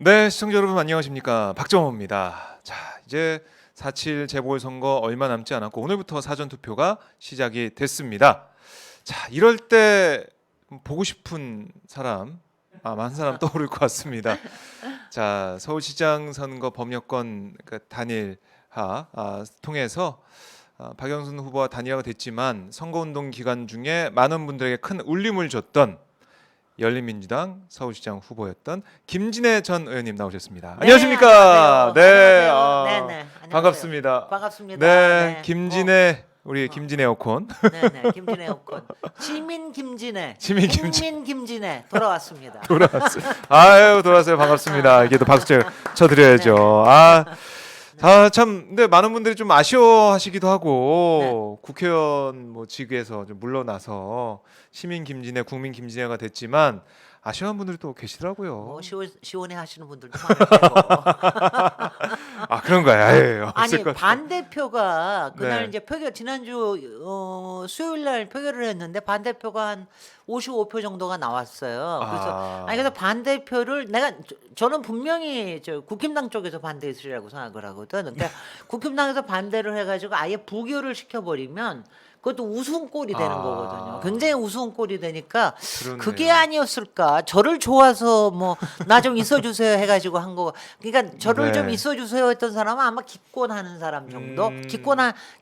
네, 시청자 여러분 안녕하십니까? 박정호입니다. 자, 이제 4.7 재보궐선거 얼마 남지 않았고 오늘부터 사전투표가 시작이 됐습니다. 자, 이럴 때 보고 싶은 사람, 많은 사람 떠오를 것 같습니다. 자, 서울시장 선거 범여권 단일화 통해서 박영선 후보와 단일화가 됐지만 선거운동 기간 중에 많은 분들에게 큰 울림을 줬던 열린민주당 서울시장 후보였던 김진애 전 의원님 나오셨습니다. 네, 안녕하십니까? 안녕하세요. 네, 안녕하세요. 네, 안녕하세요. 반갑습니다. 반갑습니다. 네, 김진애 우리 김진애 어콘. 네, 김진애 없건 시민 김진애, 시민 국민 김진애 돌아왔습니다. 돌아왔어요. 아유, 돌아왔어요. 반갑습니다. 이게 또 박수 쳐드려야죠. 참, 근데 많은 분들이 좀 아쉬워하시기도 하고 국회의원 직위에서 좀 물러나서 시민 김진애, 국민 김진애가 됐지만 아쉬워하는 분들이 또 계시더라고요. 뭐 시원해 하시는 분들도 많을 거고. 그런가요? 아예 아니 없을 것 같아요. 반대표가 그날 네. 이제 표결 지난주 수요일 날 표결을 했는데 반대표가 한 55표 정도가 나왔어요. 그래서 반대표를 저는 분명히 국힘당 쪽에서 반대했으리라고 생각을 하거든. 그러니까 국힘당에서 반대를 해가지고 아예 부결을 시켜버리면 그것도 우스운 꼴이 되는 거거든요. 굉장히 우스운 꼴이 되니까 그렇네요. 그게 아니었을까. 저를 좋아서 뭐 나 좀 있어주세요 해가지고 한 거. 그러니까 저를 네. 좀 있어주세요 했던 사람은 아마 기권하는 사람 정도.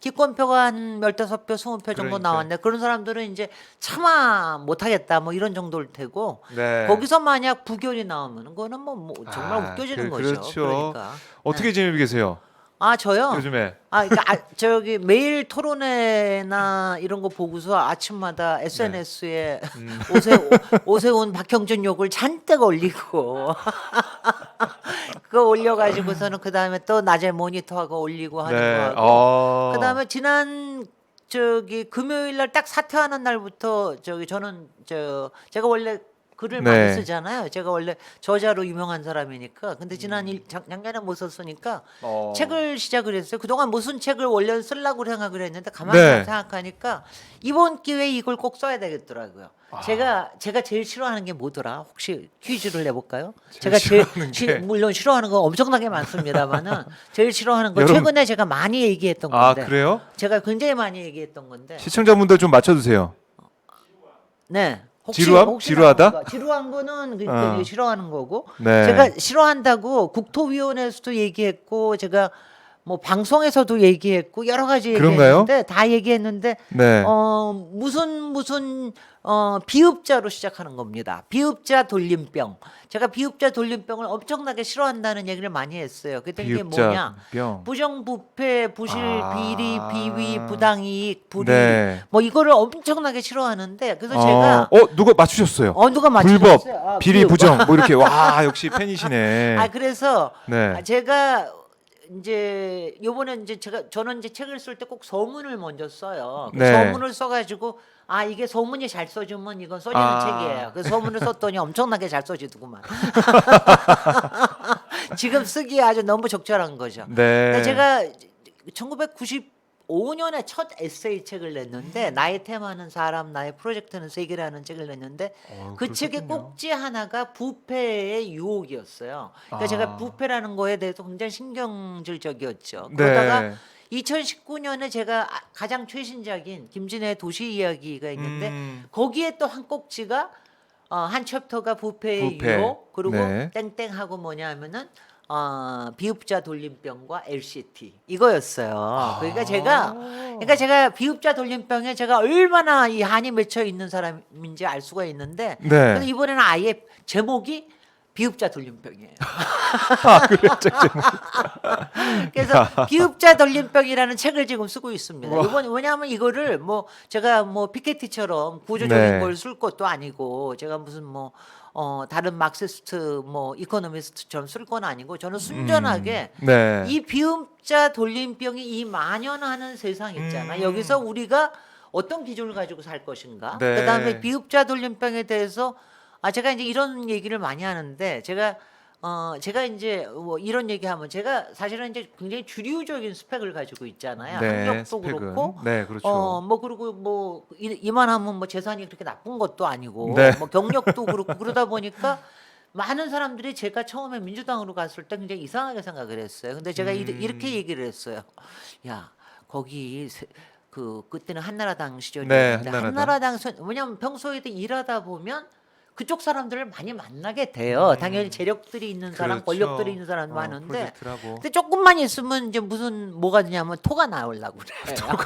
기권표가 한 15표, 20표 정도 그러니까요. 나왔는데 그런 사람들은 이제 차마 못하겠다 뭐 이런 정도일 테고. 네. 거기서 만약 부결이 나오면 그거는 뭐 정말 웃겨지는 거죠. 그렇죠. 그러니까. 어떻게 지내고 계세요? 저요? 요즘에. 그러니까 저기 매일 토론회나 이런 거 보고서 아침마다 SNS에 오세훈 박형준 욕을 잔뜩 올리고 그거 올려가지고서는 그 다음에 또 낮에 모니터하고 올리고 하는 네. 거 하고 그 다음에 지난 금요일 날 딱 사퇴하는 날부터 저는 제가 원래 글을 네. 많이 쓰잖아요. 제가 원래 저자로 유명한 사람이니까. 근데 작년에 못 썼으니까 책을 시작을 했어요. 그동안 무슨 책을 원래 쓰려고 생각을 했는데 가만히 네. 생각하니까 이번 기회에 이걸 꼭 써야 되겠더라고요. 제가 제일 싫어하는 게 뭐더라? 혹시 퀴즈를 내볼까요? 제가 싫어하는 게? 물론 싫어하는 거 엄청나게 많습니다만은 제일 싫어하는 거 여러분- 최근에 제가 많이 얘기했던 건데. 그래요? 제가 굉장히 많이 얘기했던 건데. 시청자분들 좀 맞춰주세요. 네. 지루함? 지루하다? 지루한 거는 어. 싫어하는 거고. 네. 제가 싫어한다고 국토위원회에서도 얘기했고 제가 뭐 방송에서도 얘기했고 여러 가지 그런가요? 얘기했는데 다 얘기했는데 네. 무슨 비읍자로 시작하는 겁니다. 비읍자 돌림병. 제가 비읍자 돌림병을 엄청나게 싫어한다는 얘기를 많이 했어요. 그랬더니 이게 뭐냐? 비읍자병. 부정부패, 부실, 비리, 비위, 부당이익, 불이익 네. 뭐 이거를 엄청나게 싫어하는데 그래서 제가 누가 맞추셨어요? 누가 맞추셨어요? 불법, 비리, 부정 뭐 이렇게 와 역시 팬이시네. 그래서 네. 제가 이제 요번에 이제 저는 이제 책을 쓸 때 꼭 서문을 먼저 써요. 그 네. 서문을 써가지고 이게 서문이 잘 써주면 이건 써지는 책이에요. 그 서문을 썼더니 엄청나게 잘 써지더구만. 지금 쓰기에 아주 너무 적절한 거죠. 네. 근데 제가 1995년에 첫 에세이 책을 냈는데 나의 테마는 사람, 나의 프로젝트는 세계라는 책을 냈는데 그 책의 그러셨군요. 꼭지 하나가 부패의 유혹이었어요. 그러니까 제가 부패라는 거에 대해서 굉장히 신경질적이었죠. 그러다가 네. 2019년에 제가 가장 최신작인 김진애의 도시 이야기가 있는데 거기에 또 한 꼭지가 한 챕터가 부패의 부패. 유혹 그리고 네. 땡땡하고 뭐냐면은 비읍자 돌림병과 LCT 이거였어요. 그러니까 제가 비읍자 돌림병에 제가 얼마나 이 한이 맺혀 있는 사람인지 알 수가 있는데 네. 그래서 이번에는 아예 제목이 비읍자 돌림병이에요. 그래요, 그래서 비읍자 돌림병이라는 책을 지금 쓰고 있습니다. 이번 왜냐하면 이거를 뭐 제가 뭐 피케티처럼 구조적인 네. 걸 쓸 것도 아니고 제가 무슨 다른 막시스트 이코노미스트처럼 쓸 건 아니고 저는 순전하게 네. 이 비읍자 돌림병이 이 만연하는 세상 있잖아. 여기서 우리가 어떤 기준을 가지고 살 것인가. 네. 그다음에 비읍자 돌림병에 대해서 제가 이제 이런 얘기를 많이 하는데 제가 이제 뭐 이런 얘기하면 제가 사실은 이제 굉장히 주류적인 스펙을 가지고 있잖아요. 네, 학력도 스펙은. 그렇고, 네, 그렇죠. 뭐 그리고 뭐 이만하면 뭐 재산이 그렇게 나쁜 것도 아니고, 네. 뭐 경력도 그렇고 그러다 보니까 많은 사람들이 제가 처음에 민주당으로 갔을 때 굉장히 이상하게 생각을 했어요. 근데 제가 이렇게 얘기를 했어요. 야, 거기 그때는 한나라당 시절이었는데 네, 한나라당 왜냐면 평소에도 일하다 보면 그쪽 사람들을 많이 만나게 돼요. 당연히 재력들이 있는 사람, 그렇죠. 권력들이 있는 사람 많은데 프로젝트라고. 근데 조금만 있으면 이제 무슨 뭐가 되냐면 토가 나오려고 그래요.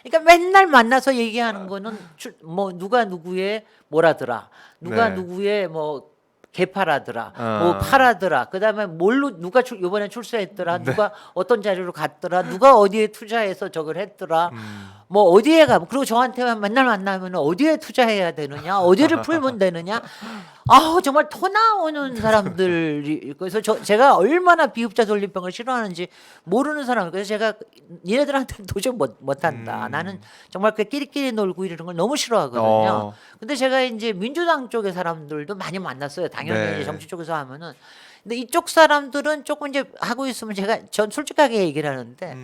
그러니까 맨날 만나서 얘기하는 거는 뭐 누가 누구의 뭐라더라, 누가 네. 누구의 뭐 개파라더라, 아. 뭐 파라더라, 그다음에 뭘로 누가 이번에 출세했더라, 네. 누가 어떤 자리로 갔더라, 누가 어디에 투자해서 저걸 했더라, 음. 뭐 어디에 가, 그리고 저한테만 맨날 만나면 어디에 투자해야 되느냐, 어디를 풀면 되느냐. 아우 정말 토 나오는 사람들이. 그래서 제가 얼마나 비흡자 돌림병을 싫어하는지 모르는 사람. 그래서 제가 니네들한테 도저히 못한다. 나는 정말 그 끼리끼리 놀고 이러는 걸 너무 싫어하거든요. 어. 근데 제가 이제 민주당 쪽의 사람들도 많이 만났어요. 당연히 네. 이제 정치 쪽에서 하면은. 근데 이쪽 사람들은 조금 이제 하고 있으면 전 솔직하게 얘기를 하는데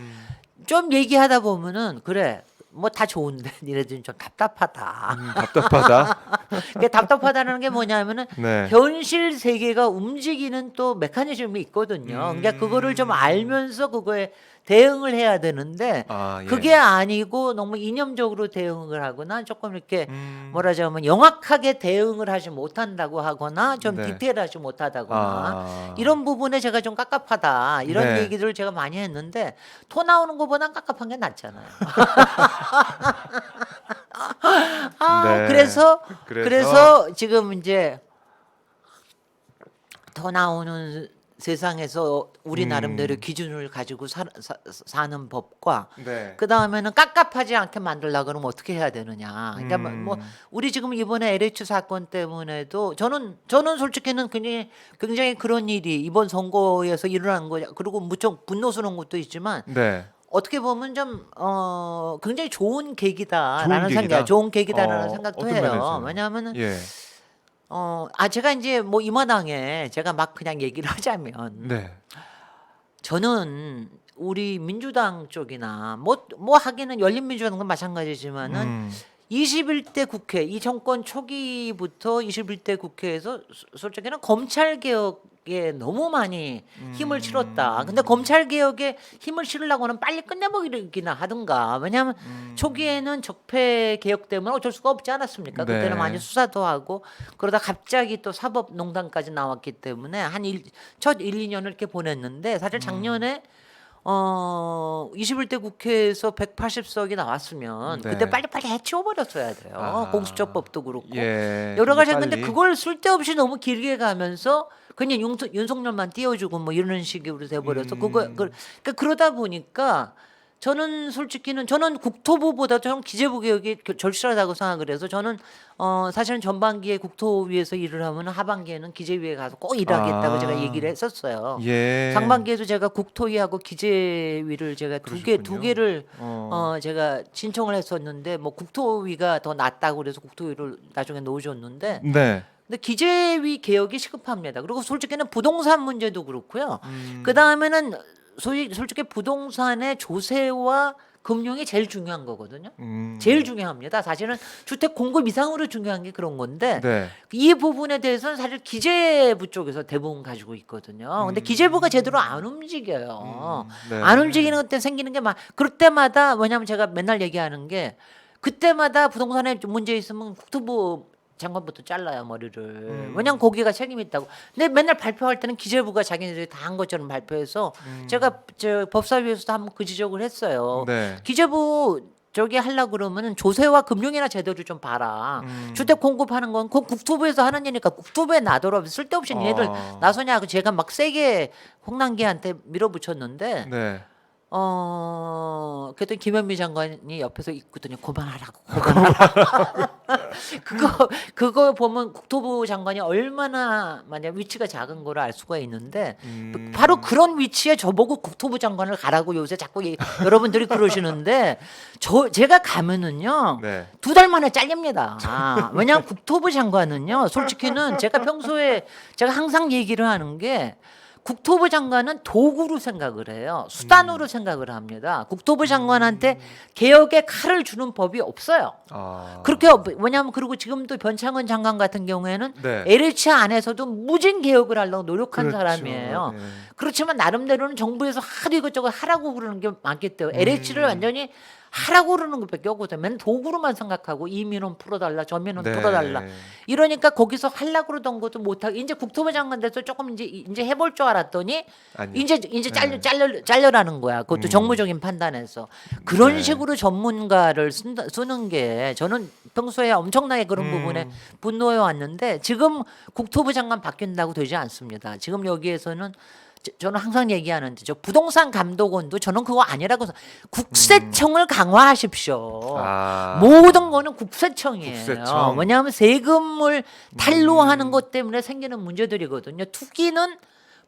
좀 얘기하다 보면은 그래. 뭐 다 좋은데 니네들은 좀 답답하다. 답답하다. 그게 답답하다는 게 뭐냐면은 네. 현실 세계가 움직이는 또 메커니즘이 있거든요. 그러니까 그거를 좀 알면서 그거에 대응을 해야 되는데 아, 예. 그게 아니고 너무 이념적으로 대응을 하거나 조금 이렇게 음. 뭐라자면 영악하게 대응을 하지 못한다고 하거나 좀 네. 디테일하지 못하다거나 아. 이런 부분에 제가 좀 깝깝하다 이런 네. 얘기들을 제가 많이 했는데 토 나오는 것보단 깝깝한 게 낫잖아요. 네. 그래서 지금 이제 더 나오는 세상에서 우리 나름대로 기준을 가지고 사는 법과 네. 그 다음에는 깝깝하지 않게 만들려고 그러면 어떻게 해야 되느냐. 그러니까 뭐 우리 지금 이번에 LH 사건 때문에도 저는 솔직히는 굉장히 그런 일이 이번 선거에서 일어난 거 그리고 무척 분노스러운 것도 있지만 네. 어떻게 보면 좀 굉장히 좋은 계기다라는 좋은 계기다? 생각, 좋은 계기다라는 생각도 어떤 해요. 면에서요? 왜냐하면은 예. 제가 이제 뭐 이마당에 제가 막 그냥 얘기를 하자면 네. 저는 우리 민주당 쪽이나 뭐 하기는 열린민주당은 마찬가지지만은 21대 국회 이 정권 초기부터 21대 국회에서 솔직히는 검찰 개혁에 너무 많이 힘을 실었다. 근데 검찰 개혁에 힘을 실으려고는 빨리 끝내버리기나 하든가. 왜냐하면 초기에는 적폐 개혁 때문에 어쩔 수가 없지 않았습니까? 네. 그때는 많이 수사도 하고 그러다 갑자기 또 사법농단까지 나왔기 때문에 첫 1, 2년을 이렇게 보냈는데 사실 작년에 21대 국회에서 180석이 나왔으면 네. 그때 빨리빨리 해치워버렸어야 돼요. 아. 공수처법도 그렇고 예. 여러 가지 빨리. 근데 그걸 쓸데없이 너무 길게 가면서 그냥 윤석열만 띄워주고 뭐 이런 식으로 돼버려서 그러니까 그러다 보니까 저는 솔직히는 저는 국토부보다 좀 기재부 개혁이 절실하다고 생각을 해서 저는 사실은 전반기에 국토위에서 일을 하면 하반기에는 기재위에 가서 꼭 일하겠다고 제가 얘기를 했었어요. 예. 상반기에도 제가 국토위하고 기재위를 제가 두 그러셨군요. 개를 어. 제가 신청을 했었는데 뭐 국토위가 더 낫다고 그래서 국토위를 나중에 놓으셨는데 네. 근데 기재위 개혁이 시급합니다. 그리고 솔직히는 부동산 문제도 그렇고요. 그 다음에는 솔직히 부동산의 조세와 금융이 제일 중요한 거거든요. 제일 중요합니다. 사실은 주택 공급 이상으로 중요한 게 그런 건데 네. 이 부분에 대해서는 사실 기재부 쪽에서 대부분 가지고 있거든요. 근데 기재부가 제대로 안 움직여요. 네. 안 움직이는 것 때문에 생기는 게 그럴 때마다 왜냐하면 제가 맨날 얘기하는 게 그때마다 부동산에 문제 있으면 국토부 장관부터 잘라요 머리를. 왜냐면 거기가 책임이 있다고. 근데 맨날 발표할 때는 기재부가 자기네들이 다 한 것처럼 발표해서 제가 법사위에서도 한번 그 지적을 했어요. 네. 기재부 저기 하려고 그러면은 조세와 금융이나 제대로 좀 봐라. 주택 공급하는 건 그 국토부에서 하는 일이니까 국토부에 놔둬라. 쓸데없이 얘들 나서냐고 제가 막 세게 홍남기한테 밀어붙였는데 네. 그랬더니 김현미 장관이 옆에서 있거든요. 그만하라고. 그거 보면 국토부 장관이 얼마나 만약 위치가 작은 거를 알 수가 있는데 바로 그런 위치에 저보고 국토부 장관을 가라고 요새 자꾸 여러분들이 그러시는데 제가 가면은요 네. 2달 만에 잘립니다. 왜냐하면 국토부 장관은요 솔직히는 제가 평소에 제가 항상 얘기를 하는 게 국토부 장관은 도구로 생각을 해요. 수단으로 생각을 합니다. 국토부 장관한테 개혁의 칼을 주는 법이 없어요. 그렇게 왜냐하면 그리고 지금도 변창흠 장관 같은 경우에는 네. LH 안에서도 무진 개혁을 하려고 노력한 그렇죠. 사람이에요. 네. 그렇지만 나름대로는 정부에서 하도 이것저것 하라고 그러는 게 많기 때문에 LH를 완전히 하라고 그러는 것밖에 없거든요. 맨 도구로만 생각하고 이 민원 풀어달라 저 민원 네. 풀어달라 이러니까 거기서 하려고 그러던 것도 못하고 이제 국토부 장관 돼서 조금 이제 해볼 줄 알았더니 아니요. 이제 잘려라는 거야. 그것도 정무적인 판단에서 그런 네. 식으로 전문가를 쓰는 게 저는 평소에 엄청나게 그런 부분에 분노해 왔는데 지금 국토부 장관 바뀐다고 되지 않습니다. 지금 여기에서는 저는 항상 얘기하는데 저 부동산 감독원도 저는 그거 아니라고 국세청을 강화하십시오. 모든 거는 국세청이에요. 국세청. 왜냐하면 세금을 탈루하는 것 때문에 생기는 문제들이거든요.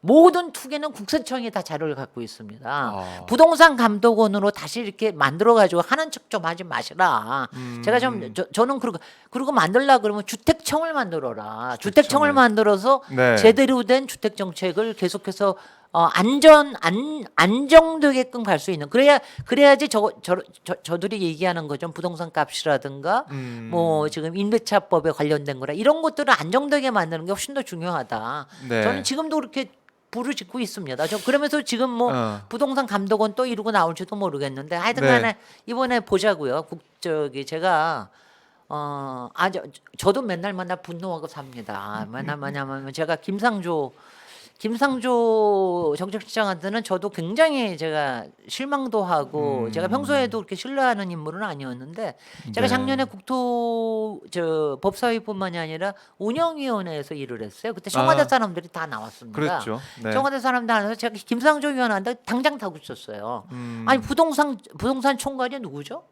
모든 투기는 국세청이 다 자료를 갖고 있습니다. 부동산 감독원으로 다시 이렇게 만들어 가지고 하는 척 좀 하지 마시라. 제가 저는 그리고 만들려 그러면 주택청을 만들어라. 주택청을 만들어서 네. 제대로 된 주택 정책을 계속해서 안정되게끔 갈 수 있는 그래야지 저들이 얘기하는 거죠. 부동산 값이라든가 뭐 지금 임대차법에 관련된 거라 이런 것들을 안정되게 만드는 게 훨씬 더 중요하다. 네. 저는 지금도 그렇게 불을 짓고 있습니다. 저 그러면서 지금 뭐 부동산 감독원 또 이루고 나올지도 모르겠는데 하여튼간에 네. 이번에 보자고요. 제가 저도 맨날 분노하고 삽니다. 왜냐면 제가 김상조 정책실장한테는 저도 굉장히 제가 실망도 하고 제가 평소에도 그렇게 신뢰하는 인물은 아니었는데 제가 네. 작년에 법사위뿐만이 아니라 운영위원회에서 일을 했어요. 그때 청와대 사람들이 다 나왔습니다. 그렇죠. 네. 청와대 사람들 나와서 제가 김상조 위원한테 당장 타고 있었어요. 아니 부동산 총괄이 누구죠?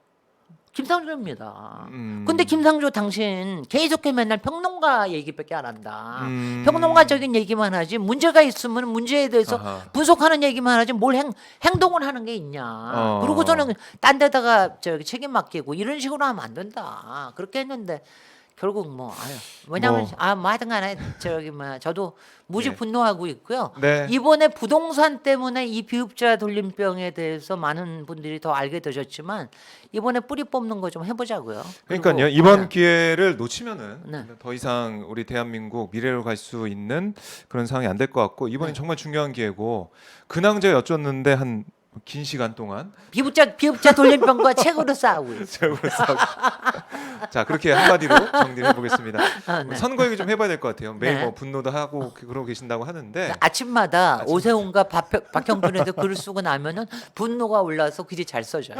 김상조입니다. 근데 김상조 당신 계속해 맨날 평론가 얘기밖에 안 한다. 평론가적인 얘기만 하지 문제가 있으면 문제에 대해서 분석하는 얘기만 하지 뭘 행동을 하는 게 있냐. 그리고 저는 딴 데다가 책임 맡기고 이런 식으로 하면 안 된다. 그렇게 했는데 결국 왜냐면 하여튼간에 저도 무지 네. 분노하고 있고요. 네. 이번에 부동산 때문에 이 비흡자 돌림병에 대해서 많은 분들이 더 알게 되셨지만 이번에 뿌리 뽑는 거 좀 해보자고요. 그러니까요. 그리고 이번 기회를 놓치면은 네. 더 이상 우리 대한민국 미래로 갈 수 있는 그런 상황이 안 될 것 같고 이번이 정말 중요한 기회고 근황제 여쭸는데 한 긴 시간 동안 비흡자 돌림병과 책으로 싸우고 있어요. 제우를 싸고 자 그렇게 한마디로 정리를 해보겠습니다. 네. 선거 얘기 좀 해봐야 될 것 같아요. 매일 네. 뭐 분노도 하고 그러고 계신다고 하는데 아침마다 오세훈과 박형준에도 글을 쓰고 나면은 분노가 올라서 글이 잘 써져요.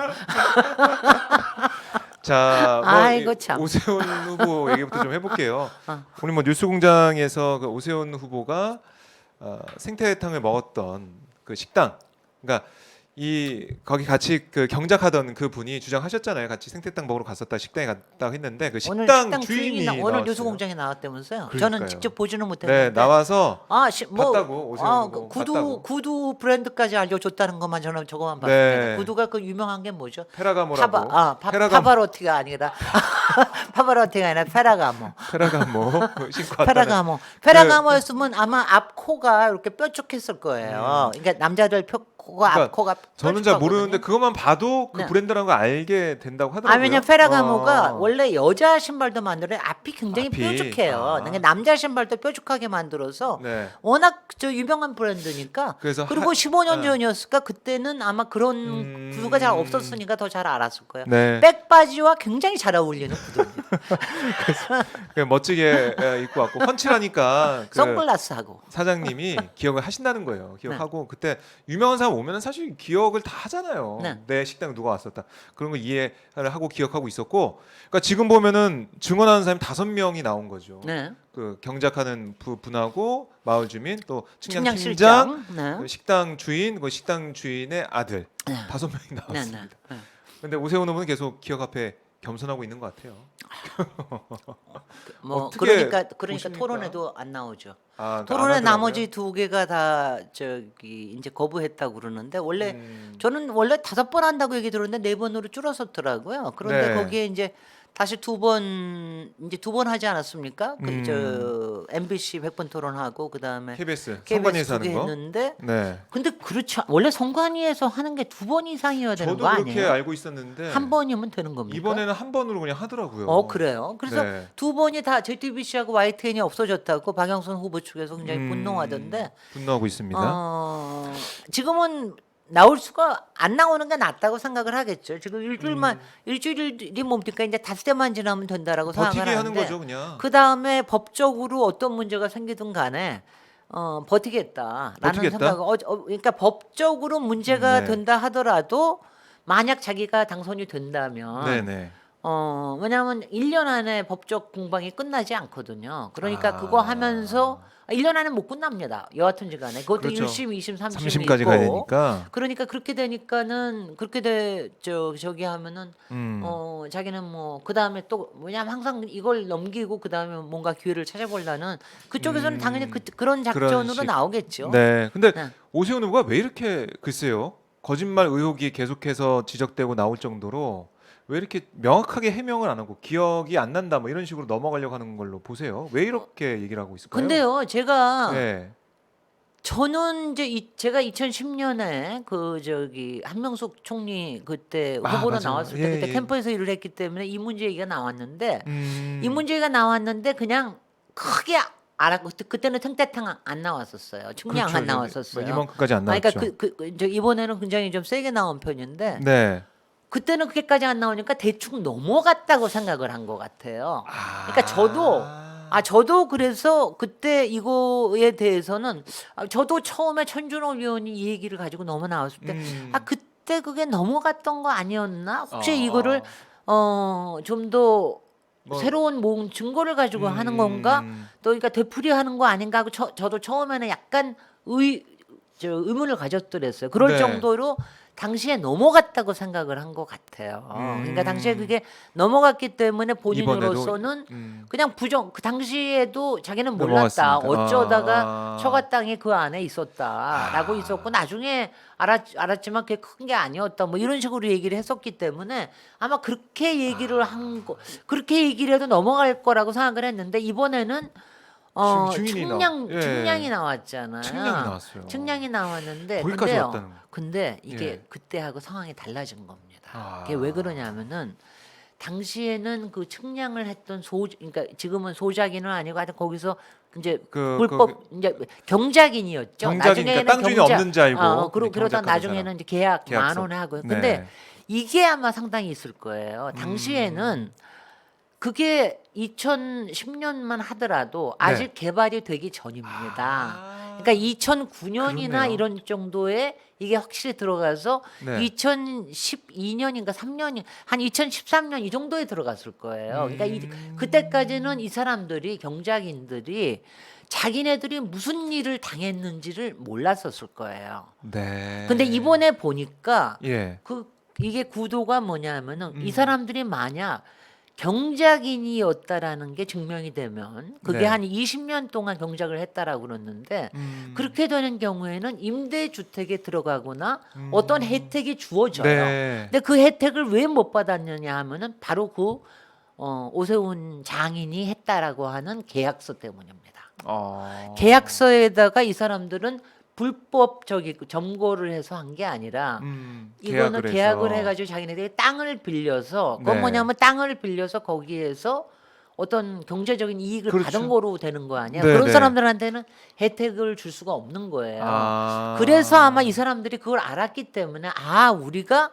자, 아이고, 참. 오세훈 후보 얘기부터 좀 해볼게요. 우리 뭐 뉴스공장에서 그 오세훈 후보가 생태탕을 먹었던 그 식당, 그러니까 거기 같이 그 경작하던 그 분이 주장하셨잖아요. 같이 생태탕 먹으러 갔었다 식당에 갔다 했는데 그 오늘 식당 식당 주인이 오늘 나왔어요. 뉴스공장에 나왔다면서요? 그러니까요. 저는 직접 보지는 못했는데 네 나와서 뭐 봤다고, 오세훈 후보 봤다고. 구두 브랜드까지 알려줬다는 것만 저는 저거만 봤습니다. 네. 구두가 그 유명한 게 뭐죠? 페라가모라고. 파바로티가 아니라 파바로티가 아니라 페라가모. 페라가모 신고 왔다는. 페라가모. 페라가모였으면 아마 앞코가 이렇게 뾰족했을 거예요. 그러니까 남자들 코가 그러니까 앞코가 저는 잘 뾰족하거든요. 모르는데 그것만 봐도 그 네. 브랜드라는 걸 알게 된다고 하더라고요. 왜냐면 페라가모가 원래 여자 신발도 만들어요. 앞이 굉장히 앞이. 뾰족해요. 그러니까 남자 신발도 뾰족하게 만들어서 네. 워낙 유명한 브랜드니까. 그래서 그리고 15년 네. 전이었을까 그때는 아마 그런 구두가 잘 없었으니까 더 잘 알았을 거예요. 네. 백바지와 굉장히 잘 어울리는 구두입니다. 그냥 멋지게 입고 왔고 펀치라니까 그 선글라스 하고. 사장님이 기억을 하신다는 거예요. 기억하고 그때 유명한 사람 오면은 사실 기억을 다 하잖아요. 네. 내 식당 누가 왔었다 그런 거 이해를 하고 기억하고 있었고, 그러니까 지금 보면은 증언하는 사람이 5명이 나온 거죠. 네. 그 경작하는 분하고 마을 주민 또 측량 측량실장. 팀장, 네. 그 식당 주인, 그 식당 주인의 아들 네. 5명이 네, 나왔습니다. 네, 네. 근데 오세훈 후보는 계속 기억 앞에 겸손하고 있는 것 같아요. 어떻게 그러니까 보십니까? 토론에도 안 나오죠. 안 토론에 하더라고요. 나머지 2개가 다 이제 거부했다고 그러는데 저는 원래 5번 한다고 얘기 들었는데 4번으로 줄었었더라고요. 그런데 네. 거기에 이제 다시 두 번 하지 않았습니까? 음. 저 MBC 100번 토론하고 그다음에 KBS KBS 선관위에서 두 개 하는 거. 했는데 네. 근데 그렇죠. 원래 선관위에서 하는 게 두 번 이상이어야 되는 저도 거 그렇게 아니에요? 알고 있었는데 한 번이면 되는 겁니까? 이번에는 한 번으로 그냥 하더라고요. 그래요. 그래서 네. 두 번이 다 JTBC하고 YTN이 없어졌다고 박영선 후보 측에서 굉장히 분노하던데 분노하고 있습니다. 지금은 나올 수가 안 나오는 게 낫다고 생각을 하겠죠. 지금 일주일이 뭡니까 이제 닷새만 지나면 된다라고 버티게 생각을 하는 하는데 거죠, 그냥. 그 다음에 법적으로 어떤 문제가 생기든 간에 버티겠다라는 버티겠다? 생각. 그러니까 법적으로 문제가 네. 된다 하더라도 만약 자기가 당선이 된다면 네네. 왜냐하면 1년 안에 법적 공방이 끝나지 않거든요. 그러니까 아. 그거 하면서 1년 안에 못 끝납니다. 여하튼지 간에. 그것도 그렇죠. 1심, 2심, 3심이 3심까지 있고. 가야 되니까. 그러니까 그렇게 되니까는 저기 하면은 자기는 뭐 그다음에 또 뭐냐면 항상 이걸 넘기고 그다음에 뭔가 기회를 찾아보려는 그쪽에서는 당연히 그런 작전으로 식. 나오겠죠. 네. 근데 네. 오세훈 후보가 왜 이렇게 글쎄요. 거짓말 의혹이 계속해서 지적되고 나올 정도로 왜 이렇게 명확하게 해명을 안 하고 기억이 안 난다 뭐 이런 식으로 넘어가려고 하는 걸로 보세요. 왜 이렇게 얘기를 하고 있을까요? 근데요, 제가 네. 저는 이제 제가 2010년에 그 저기 한명숙 총리 그때 후보로 맞아요. 나왔을 때 예, 그때 예. 캠프에서 일을 했기 때문에 이 문제 얘기가 나왔는데 이 이 문제가 나왔는데 그냥 크게 알았고 그때는 탱태탕 안 나왔었어요. 측량 안 나왔었어요. 뭐 이만큼까지 안 아니, 나왔죠. 그러니까 이번에는 굉장히 좀 세게 나온 편인데 네. 그때는 그게까지 안 나오니까 대충 넘어갔다고 생각을 한 것 같아요. 아. 그러니까 저도 그래서 그때 이거에 대해서는 저도 처음에 천준호 위원이 이 얘기를 가지고 넘어 나왔을 때 그때 그게 넘어갔던 거 아니었나? 혹시 이거를 좀 더 뭐, 새로운 뭔 증거를 가지고 하는 건가? 또 그러니까 되풀이하는 거 아닌가 하고 저도 처음에는 약간 의문을 가졌더랬어요. 그럴 네. 정도로 당시에 넘어갔다고 생각을 한 것 같아요. 그러니까 당시에 그게 넘어갔기 때문에 본인으로서는 그냥 그 당시에도 자기는 몰랐다. 넘어갔으니까. 어쩌다가 처가 땅이 그 안에 있었다라고 있었고 나중에 알았지만 그게 큰 게 아니었다. 뭐 이런 식으로 얘기를 했었기 때문에 아마 그렇게 얘기를 그렇게 얘기를 해도 넘어갈 거라고 생각을 했는데 이번에는 측량이 나왔잖아요. 측량이 나왔어요. 측량이 나왔는데 거기까지 왔다는 거. 근데 이게 예. 그때하고 상황이 달라진 겁니다. 아. 그게 왜 그러냐면은 당시에는 그 측량을 했던 그러니까 지금은 소작인은 아니고 하여튼 거기서 이제 불법 이제 경작인이었죠. 경작이니까 땅 주인이 없는 줄 알고. 그러다 나중에는 이제 계약 계약서. 만 원에 하고. 네. 근데 이게 아마 상당히 있을 거예요. 당시에는 그게 2010년만 하더라도 아직 개발이 되기 전입니다. 그러니까 2009년이나 그렇네요. 이런 정도에 이게 확실히 들어가서 네. 2012년인가 3년이 한 2013년 이 정도에 들어갔을 거예요. 그러니까 그때까지는 이 사람들이 경작인들이 자기네들이 무슨 일을 당했는지를 몰랐었을 거예요. 네. 근데 이번에 보니까 예. 이게 구도가 뭐냐면은 이 사람들이 만약 경작인이었다라는 게 증명이 되면 그게 네. 한 20년 동안 경작을 했다라고 그러는데 그렇게 되는 경우에는 임대주택에 들어가거나 어떤 혜택이 주어져요. 네. 근데 그 혜택을 왜 못 받았느냐 하면은 바로 그 오세훈 장인이 했다라고 하는 계약서 때문입니다. 계약서에다가 이 사람들은 불법 점거를 해서 한 게 아니라 이거는 계약을 해가지고 자기네들이 땅을 빌려서 그건 네. 뭐냐면 땅을 빌려서 거기에서 어떤 경제적인 이익을 그렇죠. 받은 거로 되는 거 아니야. 네, 그런 네. 사람들한테는 혜택을 줄 수가 없는 거예요. 그래서 아마 이 사람들이 그걸 알았기 때문에 우리가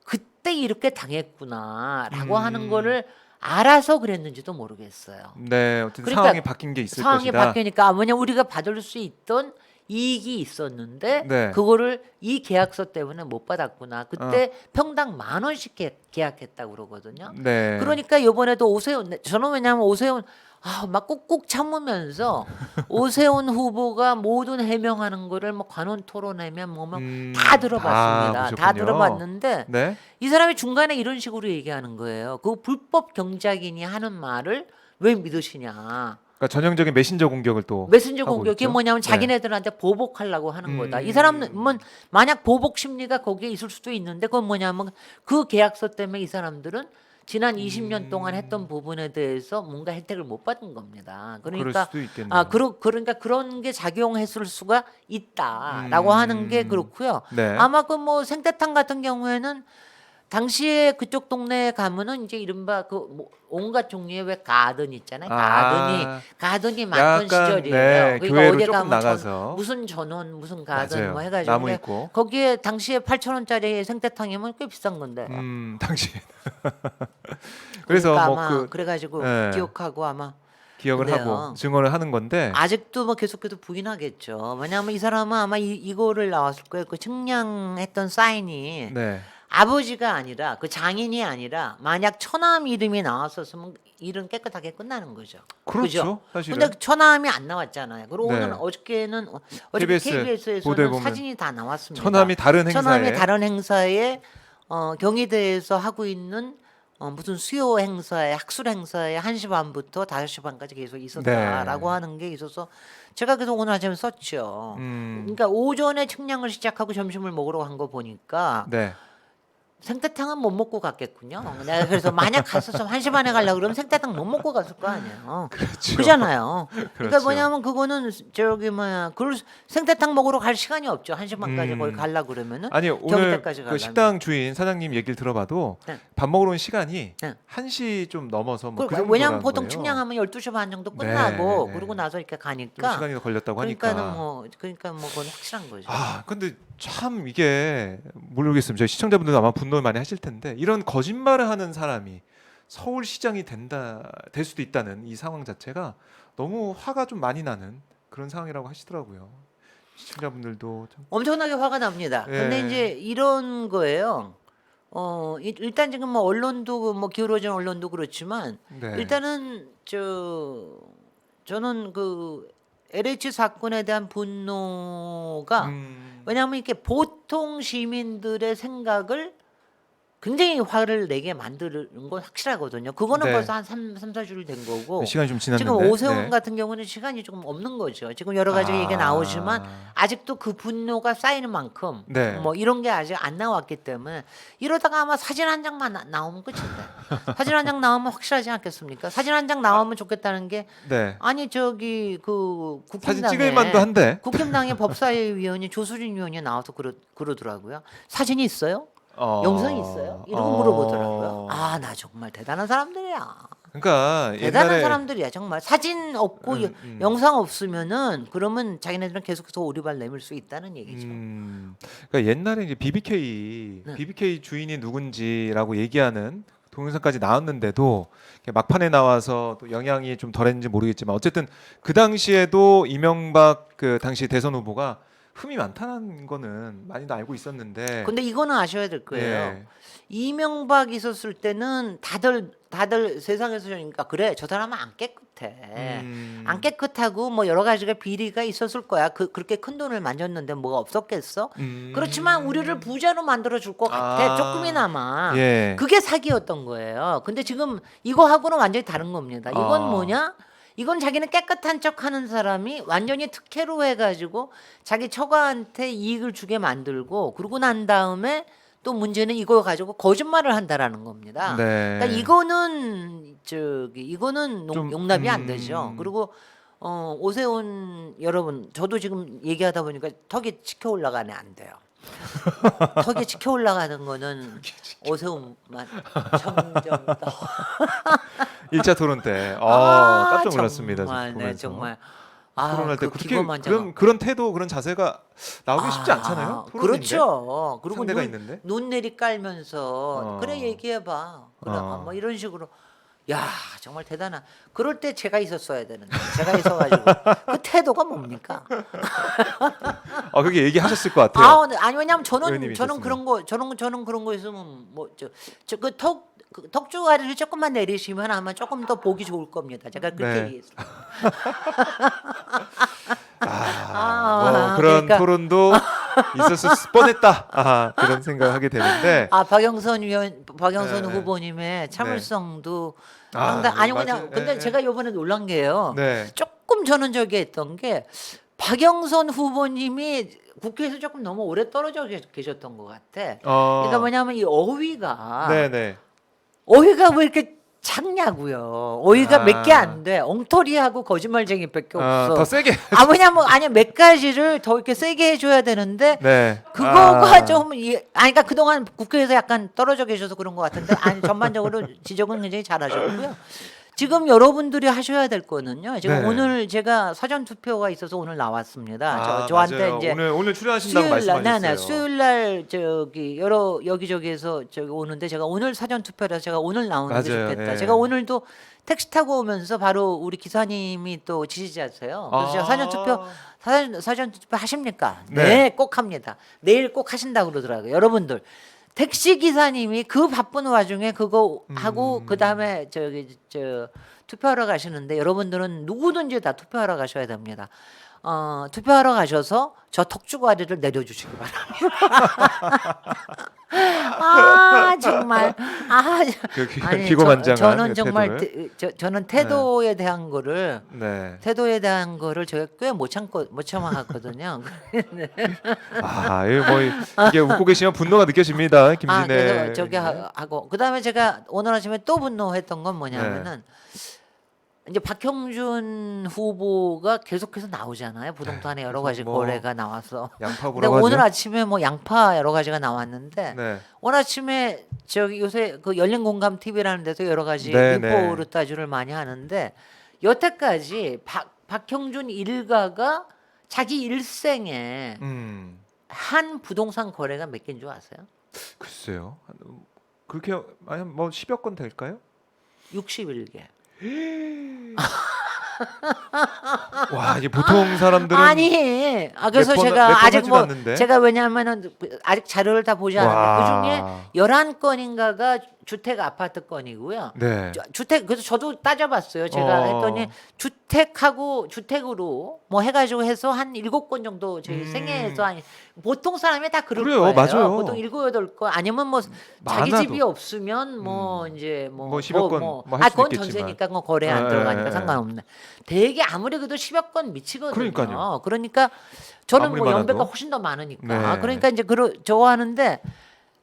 그때 이렇게 당했구나라고 하는 거를 알아서 그랬는지도 모르겠어요. 네, 어쨌든 그러니까 상황이 바뀐 게 있을 상황이 것이다. 바뀌니까 뭐냐 우리가 받을 수 있던 이익이 있었는데 네. 그거를 이 계약서 때문에 못 받았구나. 그때 평당 10,000원씩 계약했다고 그러거든요. 네. 그러니까 이번에도 저는 왜냐하면 오세훈 막 꾹꾹 참으면서 오세훈 후보가 모든 해명하는 거를 뭐 관훈 토론회면 다 들어봤습니다. 다 보셨군요. 들어봤는데 네. 이 사람이 중간에 이런 식으로 얘기하는 거예요. 그 불법 경작인이 하는 말을 왜 믿으시냐. 그러니까 전형적인 메신저 공격을 또 메신저 하고 공격이 있죠. 뭐냐면 네. 자기네들한테 보복하려고 하는 거다. 이 사람은 만약 보복 심리가 거기에 있을 수도 있는데 그건 뭐냐면 그 계약서 때문에 이 사람들은 지난 20년 동안 했던 부분에 대해서 뭔가 혜택을 못 받은 겁니다. 그럴 그러니까 수도 있겠네요. 그러니까 그런 게 작용했을 수가 있다라고 하는 게 그렇고요. 네. 아마 그 뭐 생태탕 같은 경우에는 당시에 그쪽 동네에 가면은 이제 이른바 그 뭐 온갖 종류의 왜 가든 있잖아요. 가든이 많던 약간, 시절이에요. 네, 그러니까 교외로 어디 조금 가면 나가서. 무슨 전원 무슨 가든 맞아요. 뭐 해가지고 나무 근데 있고. 거기에 당시에 8,000원짜리 생태탕이면 꽤 비싼 건데. 당시. 그래서 그러니까 뭐 아마 그 그래가지고 네. 기억하고 아마 기억을 근데요. 하고 증언을 하는 건데. 아직도 뭐 계속해서 부인하겠죠. 왜냐하면 이 사람은 아마 이거를 나왔을 거예요. 그 측량했던 사인이 네. 아버지가 아니라 그 장인이 아니라 만약 처남 이름이 나왔었으면 일은 깨끗하게 끝나는 거죠. 그렇죠. 사실은. 근데 처남이 안 나왔잖아요. 그리고 네. 오늘 어저께 KBS KBS에서는 보도에 보면 사진이 다 나왔습니다. 처남이 다른 행사에. 처남이 다른 행사에 경희대에서 하고 있는 무슨 수요 행사에 학술 행사에 1시 반부터 5시 반까지 계속 있었다라고 네. 하는 게 있어서 제가 계속 오늘 아침에 썼죠. 그러니까 오전에 측량을 시작하고 점심을 먹으러 간 거 보니까 네. 생태탕은 못 먹고 갔겠군요. 내가 그래서 만약 갔었으면 1시 반에 가려고 그러면 생태탕 못 먹고 갔을 거 아니에요. 그렇죠. 그잖아요. 그러니까 그렇죠. 뭐냐면 그거는 저기 뭐야 그 생태탕 먹으러 갈 시간이 없죠. 1시 반까지 거기 음. 가려고 그러면은 아니 오늘 경희대까지 그 가려면. 식당 주인 사장님 얘기를 들어봐도 네. 밥 먹으러 온 시간이 네. 1시 좀 넘어서 뭐 그 그, 정도라는 왜냐면 보통 거예요. 측량하면 12시 반 정도 네, 끝나고 네. 그러고 나서 이렇게 좀 가니까 시간이 더 걸렸다고 하니까. 그러니까 뭐 그건 확실한 거죠. 아, 근데 참 이게 모르겠습니다. 저희 시청자분들도 아마 분노를 많이 하실 텐데 이런 거짓말을 하는 사람이 서울시장이 될 수도 있다는 이 상황 자체가 너무 화가 좀 많이 나는 그런 상황이라고 하시더라고요. 시청자분들도 참. 엄청나게 화가 납니다. 근데 예. 이제 이런 거예요. 일단 지금 뭐 언론도 뭐 기울어진 언론도 그렇지만 네. 일단은 저는 그 LH 사건에 대한 분노가 왜냐하면 이렇게 보통 시민들의 생각을 굉장히 화를 내게 만드는 건 확실하거든요. 그거는 네. 벌써 한 4줄 된 거고 시간이 좀 지났는데. 지금 오세훈 네. 같은 경우는 시간이 조금 없는 거죠. 지금 여러 가지 얘기가 나오지만 아직도 그 분노가 쌓이는 만큼 네. 뭐 이런 게 아직 안 나왔기 때문에 이러다가 아마 사진 한 장만 나오면 끝인데 사진 한 장 나오면 확실하지 않겠습니까? 사진 한 장 나오면 좋겠다는 게 네. 아니 저기 그 사진 찍을 만도 한데. 국힘당의 법사위 위원이 조수진 위원이 나와서 그러더라고요. 사진이 있어요? 영상이 있어요? 이런 거 물어보더라고요. 아, 나 정말 대단한 사람들이야. 그러니까 대단한 옛날에 사람들이야 정말. 사진 없고 영상 없으면은 그러면 자기네들은 계속해서 오리발 내밀 수 있다는 얘기죠. 그러니까 옛날에 이제 BBK 주인이 누군지라고 얘기하는 동영상까지 나왔는데도 이렇게 막판에 나와서 또 영향이 좀 덜했는지 모르겠지만 어쨌든 그 당시에도 이명박 그 당시 대선 후보가 흠이 많다는 거는 많이도 알고 있었는데. 근데 이거는 아셔야 될 거예요. 예. 이명박 있었을 때는 다들 세상에서 그러니까 그래 저 사람은 안 깨끗해. 안 깨끗하고 뭐 여러 가지가 비리가 있었을 거야. 그렇게 큰 돈을 만졌는데 뭐가 없었겠어? 그렇지만 우리를 부자로 만들어 줄 것 같아. 조금이나마. 예. 그게 사기였던 거예요. 근데 지금 이거하고는 완전히 다른 겁니다. 이건 뭐냐? 이건 자기는 깨끗한 척하는 사람이 완전히 특혜로 해가지고 자기 처가한테 이익을 주게 만들고 그러고 난 다음에 또 문제는 이걸 가지고 거짓말을 한다라는 겁니다. 네. 그러니까 이거는 이거는 좀, 용납이 안 되죠. 그리고 오세훈 여러분, 저도 지금 얘기하다 보니까 턱이 치켜 올라가네 안 돼요. 턱이 치켜 올라가는 거는 오세훈만 점점 더. 1차 토론 때 깜짝 놀랐습니다. 정말, 네, 보면서. 정말. 토론할 때 그 그렇게 기고만 제가- 그런 태도 그런 자세가 나오기 쉽지 않잖아요. 토론인데. 그렇죠. 그리고 상대가 있는데. 눈 내리 깔면서 그래 얘기해봐. 그래 뭐 이런 식으로. 야 정말 대단한. 그럴 때 제가 있었어야 되는데 제가 있어가지고 그 태도가 뭡니까? 그게 얘기하셨을 것 같아요. 아니 왜냐면 의원님이 저는 있었으면. 그런 거 저는 그런 거 있으면 뭐 그 턱주가리를 조금만 내리시면 아마 조금 더 보기 좋을 겁니다. 제가 그렇게 네. 얘기했어요. 뭐 그런 그러니까- 토론도 있었을 뻔했다. 그런 생각을 하게 되는데. 박영선 네. 후보님의 참을성도 아, 상당. 아니 맞아요. 그냥 근데 네. 제가 이번에 놀란 게요. 네. 조금 저는 저기 했던 게 박영선 후보님이 국회에서 조금 너무 오래 떨어져 계셨던 것 같아. 그러니까 뭐냐면 이 어휘가 네네. 어휘가 왜 이렇게 작냐고요. 어휘가 아. 몇 개 안 돼. 엉터리하고 거짓말쟁이밖에 없어. 더 세게. 왜냐면 아니 몇 가지를 더 이렇게 세게 해줘야 되는데 네. 그거가 좀 그러니까 그동안 국회에서 약간 떨어져 계셔서 그런 것 같은데 아니 전반적으로 지적은 굉장히 잘하셨고요. 지금 여러분들이 하셔야 될 거는요. 지금 네. 오늘 제가 사전 투표가 있어서 오늘 나왔습니다. 저한테 맞아요. 이제 오늘 출연하신다고 말씀하셨어요. 네네 수요일 날 저기 여러 여기저기에서 저기 오는데 제가 오늘 사전 투표라서 제가 오늘 나오는 게 맞아요. 좋겠다. 예. 제가 오늘도 택시 타고 오면서 바로 우리 기사님이 또 지지자세요. 그래서 제가 사전 투표 하십니까? 네. 네, 꼭 합니다. 내일 꼭 하신다고 그러더라고요. 여러분들 택시 기사님이 그 바쁜 와중에 그거 하고 그 다음에 저 투표하러 가시는데 여러분들은 누구든지 다 투표하러 가셔야 됩니다. 투표하러 가셔서 저 턱주가리를 내려주시기 바랍니다. 정말 기고만장한 저는 정말 태도를. 저는 태도에 대한 거를 네. 제가 꽤 못 참아갔거든요. 이게 웃고 계시면 분노가 느껴집니다, 김진애. 그래서 저기 하고 그다음에 제가 오늘 아침에 또 분노했던 건 뭐냐면은 이제 박형준 후보가 계속해서 나오잖아요. 부동산에 여러 가지 뭐 거래가 나와서. 양파 근데 보라고 오늘 하죠? 아침에 뭐 양파 여러 가지가 나왔는데 네. 오늘 아침에 저기 요새 그 열린 공감 TV라는 데서 여러 가지 네, 리포르타주를 많이 하는데 여태까지 박형준 일가가 자기 일생에 한 부동산 거래가 몇 개인 줄 아세요? 글쎄요. 그렇게 아니 뭐 10여 건 될까요? 61개. 와, 이게 보통 사람들은 그래서 몇 번 제가 아직 하지도 않는데. 제가 왜냐하면은 아직 자료를 다 보지 않았는데 와. 그중에 11건인가가 주택 아파트 건이고요. 네. 주택 그래서 저도 따져봤어요. 제가 했더니 주택으로 뭐 해가지고 해서 한 7건 정도 저희 생애에서 보통 사람이 다 그럴 그래요, 거예요. 맞아요. 보통 7, 8건 아니면 뭐 자기 많아도. 집이 없으면 뭐 이제 뭐 10여 건 뭐할 수도 그건 있겠지만. 전세니까 그건 거래 안 들어가니까 상관없네. 되게 아무리 그래도 10여 건 미치거든요. 그러니까요. 그러니까 저는 아무리 뭐 많아도. 연배가 훨씬 더 많으니까. 네. 그러니까 이제 저거 하는데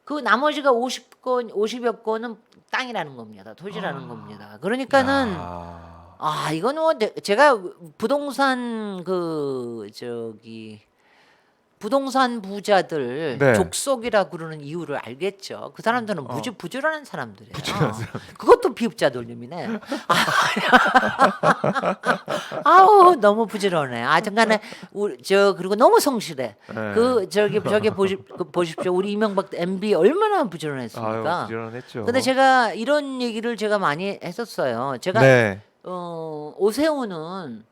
그 나머지가 50여 건은 땅이라는 겁니다. 토지라는 겁니다. 그러니까는 이거는 뭐 제가 부동산 부동산 부자들 네. 족속이라 그러는 이유를 알겠죠. 그 사람들은 무지 부지런한 사람들이에요. 부지런한 사람. 그것도 비읍자 돌림이네. 너무 부지런해. 하여튼간에 그리고 너무 성실해. 네. 저기 보십시오. 우리 이명박 MB 얼마나 부지런했습니까? 부지런했죠. 근데 제가 이런 얘기를 제가 많이 했었어요. 제가 네. 오세훈은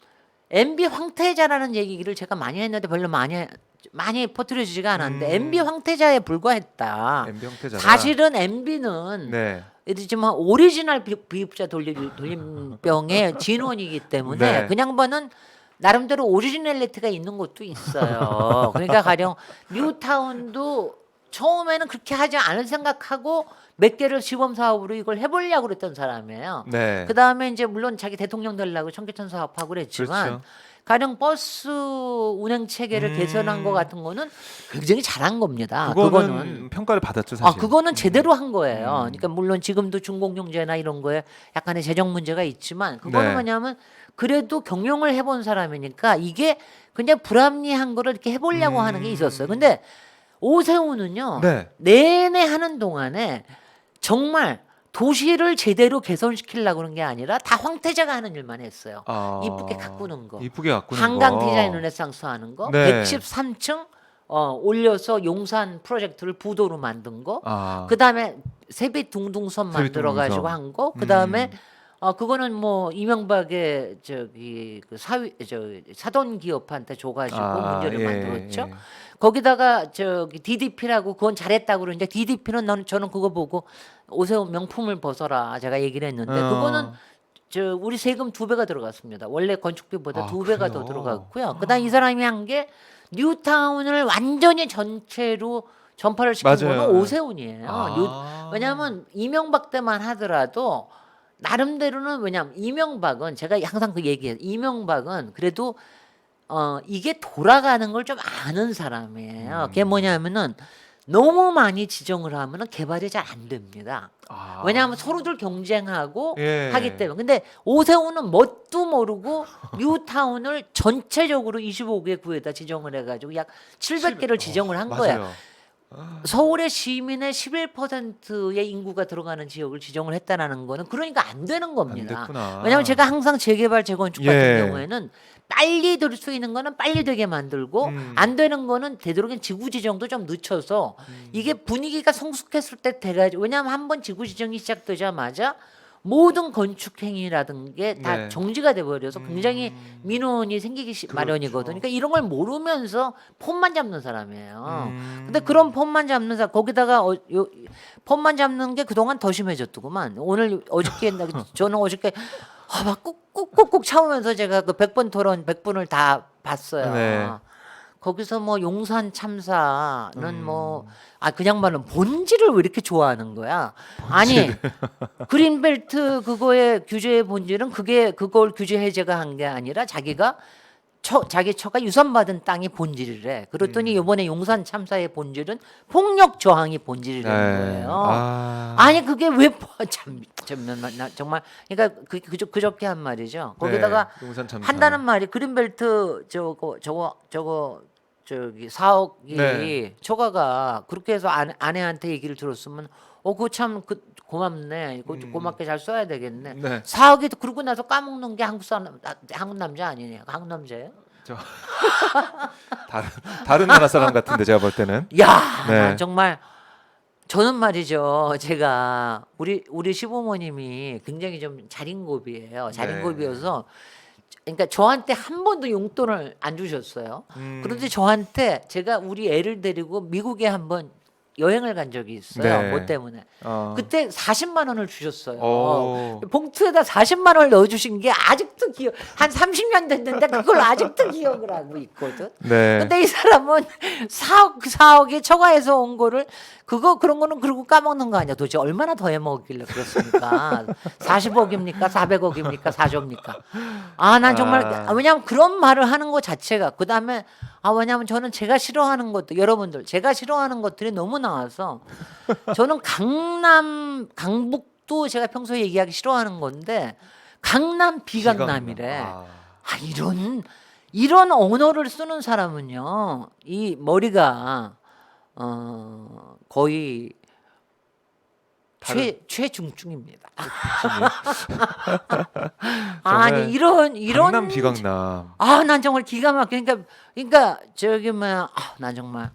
MB 황태자라는 얘기를 제가 많이 했는데 별로 많이 퍼뜨려지지가 않았는데 MB 황태자에 불과했다. MB 형태잖아. 사실은 MB는 네. 예를 오리지널 비읍자 돌림병의 진원이기 때문에 네. 그 양반은 나름대로 오리지널리티가 있는 것도 있어요. 그러니까 가령 뉴타운도 처음에는 그렇게 하지 않을 생각하고 몇 개를 시범 사업으로 이걸 해보려고 그랬던 사람이에요. 네. 그 다음에 이제 물론 자기 대통령 되려고 청계천 사업하고 그랬지만 그렇죠. 가령 버스 운행 체계를 개선한 거 같은 거는 굉장히 잘한 겁니다. 그거는 평가를 받았죠, 사실. 그거는 제대로 한 거예요. 그러니까 물론 지금도 준공영제나 이런 거에 약간의 재정 문제가 있지만 그거는 네. 뭐냐면 그래도 경영을 해본 사람이니까 이게 그냥 불합리한 거를 이렇게 해보려고 하는 게 있었어요. 근데 오세훈은요. 네. 내내 하는 동안에 정말 도시를 제대로 개선시키려고 그런 게 아니라 다 황태자가 하는 일만 했어요. 이쁘게 가꾸는 거. 이쁘게 가꾸는 한강 거. 디자인 르네상스 하는 거. 네. 113층 올려서 용산 프로젝트를 부도로 만든 거. 아. 그다음에 세빛둥둥섬 만들어 가지고 세빛둥둥섬. 한 거. 그다음에 그거는 뭐 이명박의 사돈 기업한테 줘가지고 문제를 만들었죠. 거기다가 DDP라고 그건 잘했다고 그러는데 DDP는 저는 그거 보고 오세훈 명품을 벗어라 제가 얘기를 했는데 그거는 우리 세금 2배가 들어갔습니다. 원래 건축비보다 2배가 더 들어갔고요. 그다음 이 사람이 한 게 뉴타운을 완전히 전체로 전파를 시킨 맞아요. 거는 오세훈이에요. 왜냐하면 이명박 때만 하더라도 나름대로는 왜냐하면 이명박은 제가 항상 그 얘기해요. 이명박은 그래도 이게 돌아가는 걸 좀 아는 사람이에요. 그게 뭐냐면은 너무 많이 지정을 하면은 개발이 잘 안 됩니다. 아. 왜냐하면 서로들 경쟁하고 예. 하기 때문에. 근데 오세훈은 뭣도 모르고 뉴타운을 전체적으로 25개 구에다 지정을 해가지고 약 700개를 지정을 한 거야. 맞아요. 서울의 시민의 11%의 인구가 들어가는 지역을 지정을 했다라는 거는 그러니까 안 되는 안 겁니다. 됐구나. 왜냐하면 제가 항상 재개발 재건축 예. 같은 경우에는 빨리 될 수 있는 거는 빨리 되게 만들고 안 되는 거는 되도록이면 지구 지정도 좀 늦춰서 이게 분위기가 성숙했을 때 돼가지고 왜냐하면 한번 지구 지정이 시작되자마자 모든 건축 행위라든 게 다 네. 정지가 돼 버려서 굉장히 민원이 생기기 그렇죠. 마련이거든요. 그러니까 이런 걸 모르면서 폰만 잡는 사람이에요. 음. 근데 그런 폰만 잡는 사람 거기다가 폰만 잡는 게 그동안 더 심해졌더구만. 오늘 어저께 저는 어저께 막 꾹꾹꾹꾹 참으면서 제가 그 100번 토론 100분을 다 봤어요. 네. 거기서 뭐 용산 참사는 뭐 그냥 말은 본질을 왜 이렇게 좋아하는 거야? 아니 그린벨트 그거의 규제의 본질은 그걸 규제 해제가 한 게 아니라 자기가 자기 처가 유산받은 땅이 본질이래. 그랬더니 이번에 용산 참사의 본질은 폭력 저항이 본질이라는 거예요. 아니 그게 참 정말 그러니까 그저께 한 말이죠. 거기다가 네. 용산 참사. 한다는 말이 그린벨트 저기 4억이 네. 초과가 그렇게 해서 아내한테 얘기를 들었으면 그거 참 고맙네. 그거 고맙게 잘 써야 되겠네. 네. 4억이 그러고 나서 까먹는 게 한국 남자 아니냐? 한국 남자예요? 다른 나라 사람 같은데 제가 볼 때는. 야, 네. 나 정말 저는 말이죠. 제가 우리 시부모님이 굉장히 좀 자린고비예요. 자린고비여서 그러니까 저한테 한 번도 용돈을 안 주셨어요. 그런데 저한테 제가 우리 애를 데리고 미국에 한번 여행을 간 적이 있어요. 네. 뭐 때문에. 어. 그때 40만 원을 주셨어요. 오. 봉투에다 40만 원을 넣어주신 게 아직도 한 30년 됐는데 그걸 아직도 기억을 하고 있거든. 네. 근데 이 사람은 4억에 처가해서 온 거를 그런 거는 그러고 까먹는 거 아니야. 도대체 얼마나 더 해먹길래 그렇습니까? 40억입니까? 400억입니까? 4조입니까? 난 정말 왜냐하면 그런 말을 하는 것 자체가 그다음에 왜냐하면 저는 제가 싫어하는 것도 여러분들 제가 싫어하는 것들이 너무 나와서 저는 강북도 제가 평소에 얘기하기 싫어하는 건데 강남 비강남이래. 이런 언어를 쓰는 사람은요 이 머리가 거의 최중증입니다. 아니 이런 강남 비강남. 난 정말 기가 막혀. 그러니까 저기 난 정말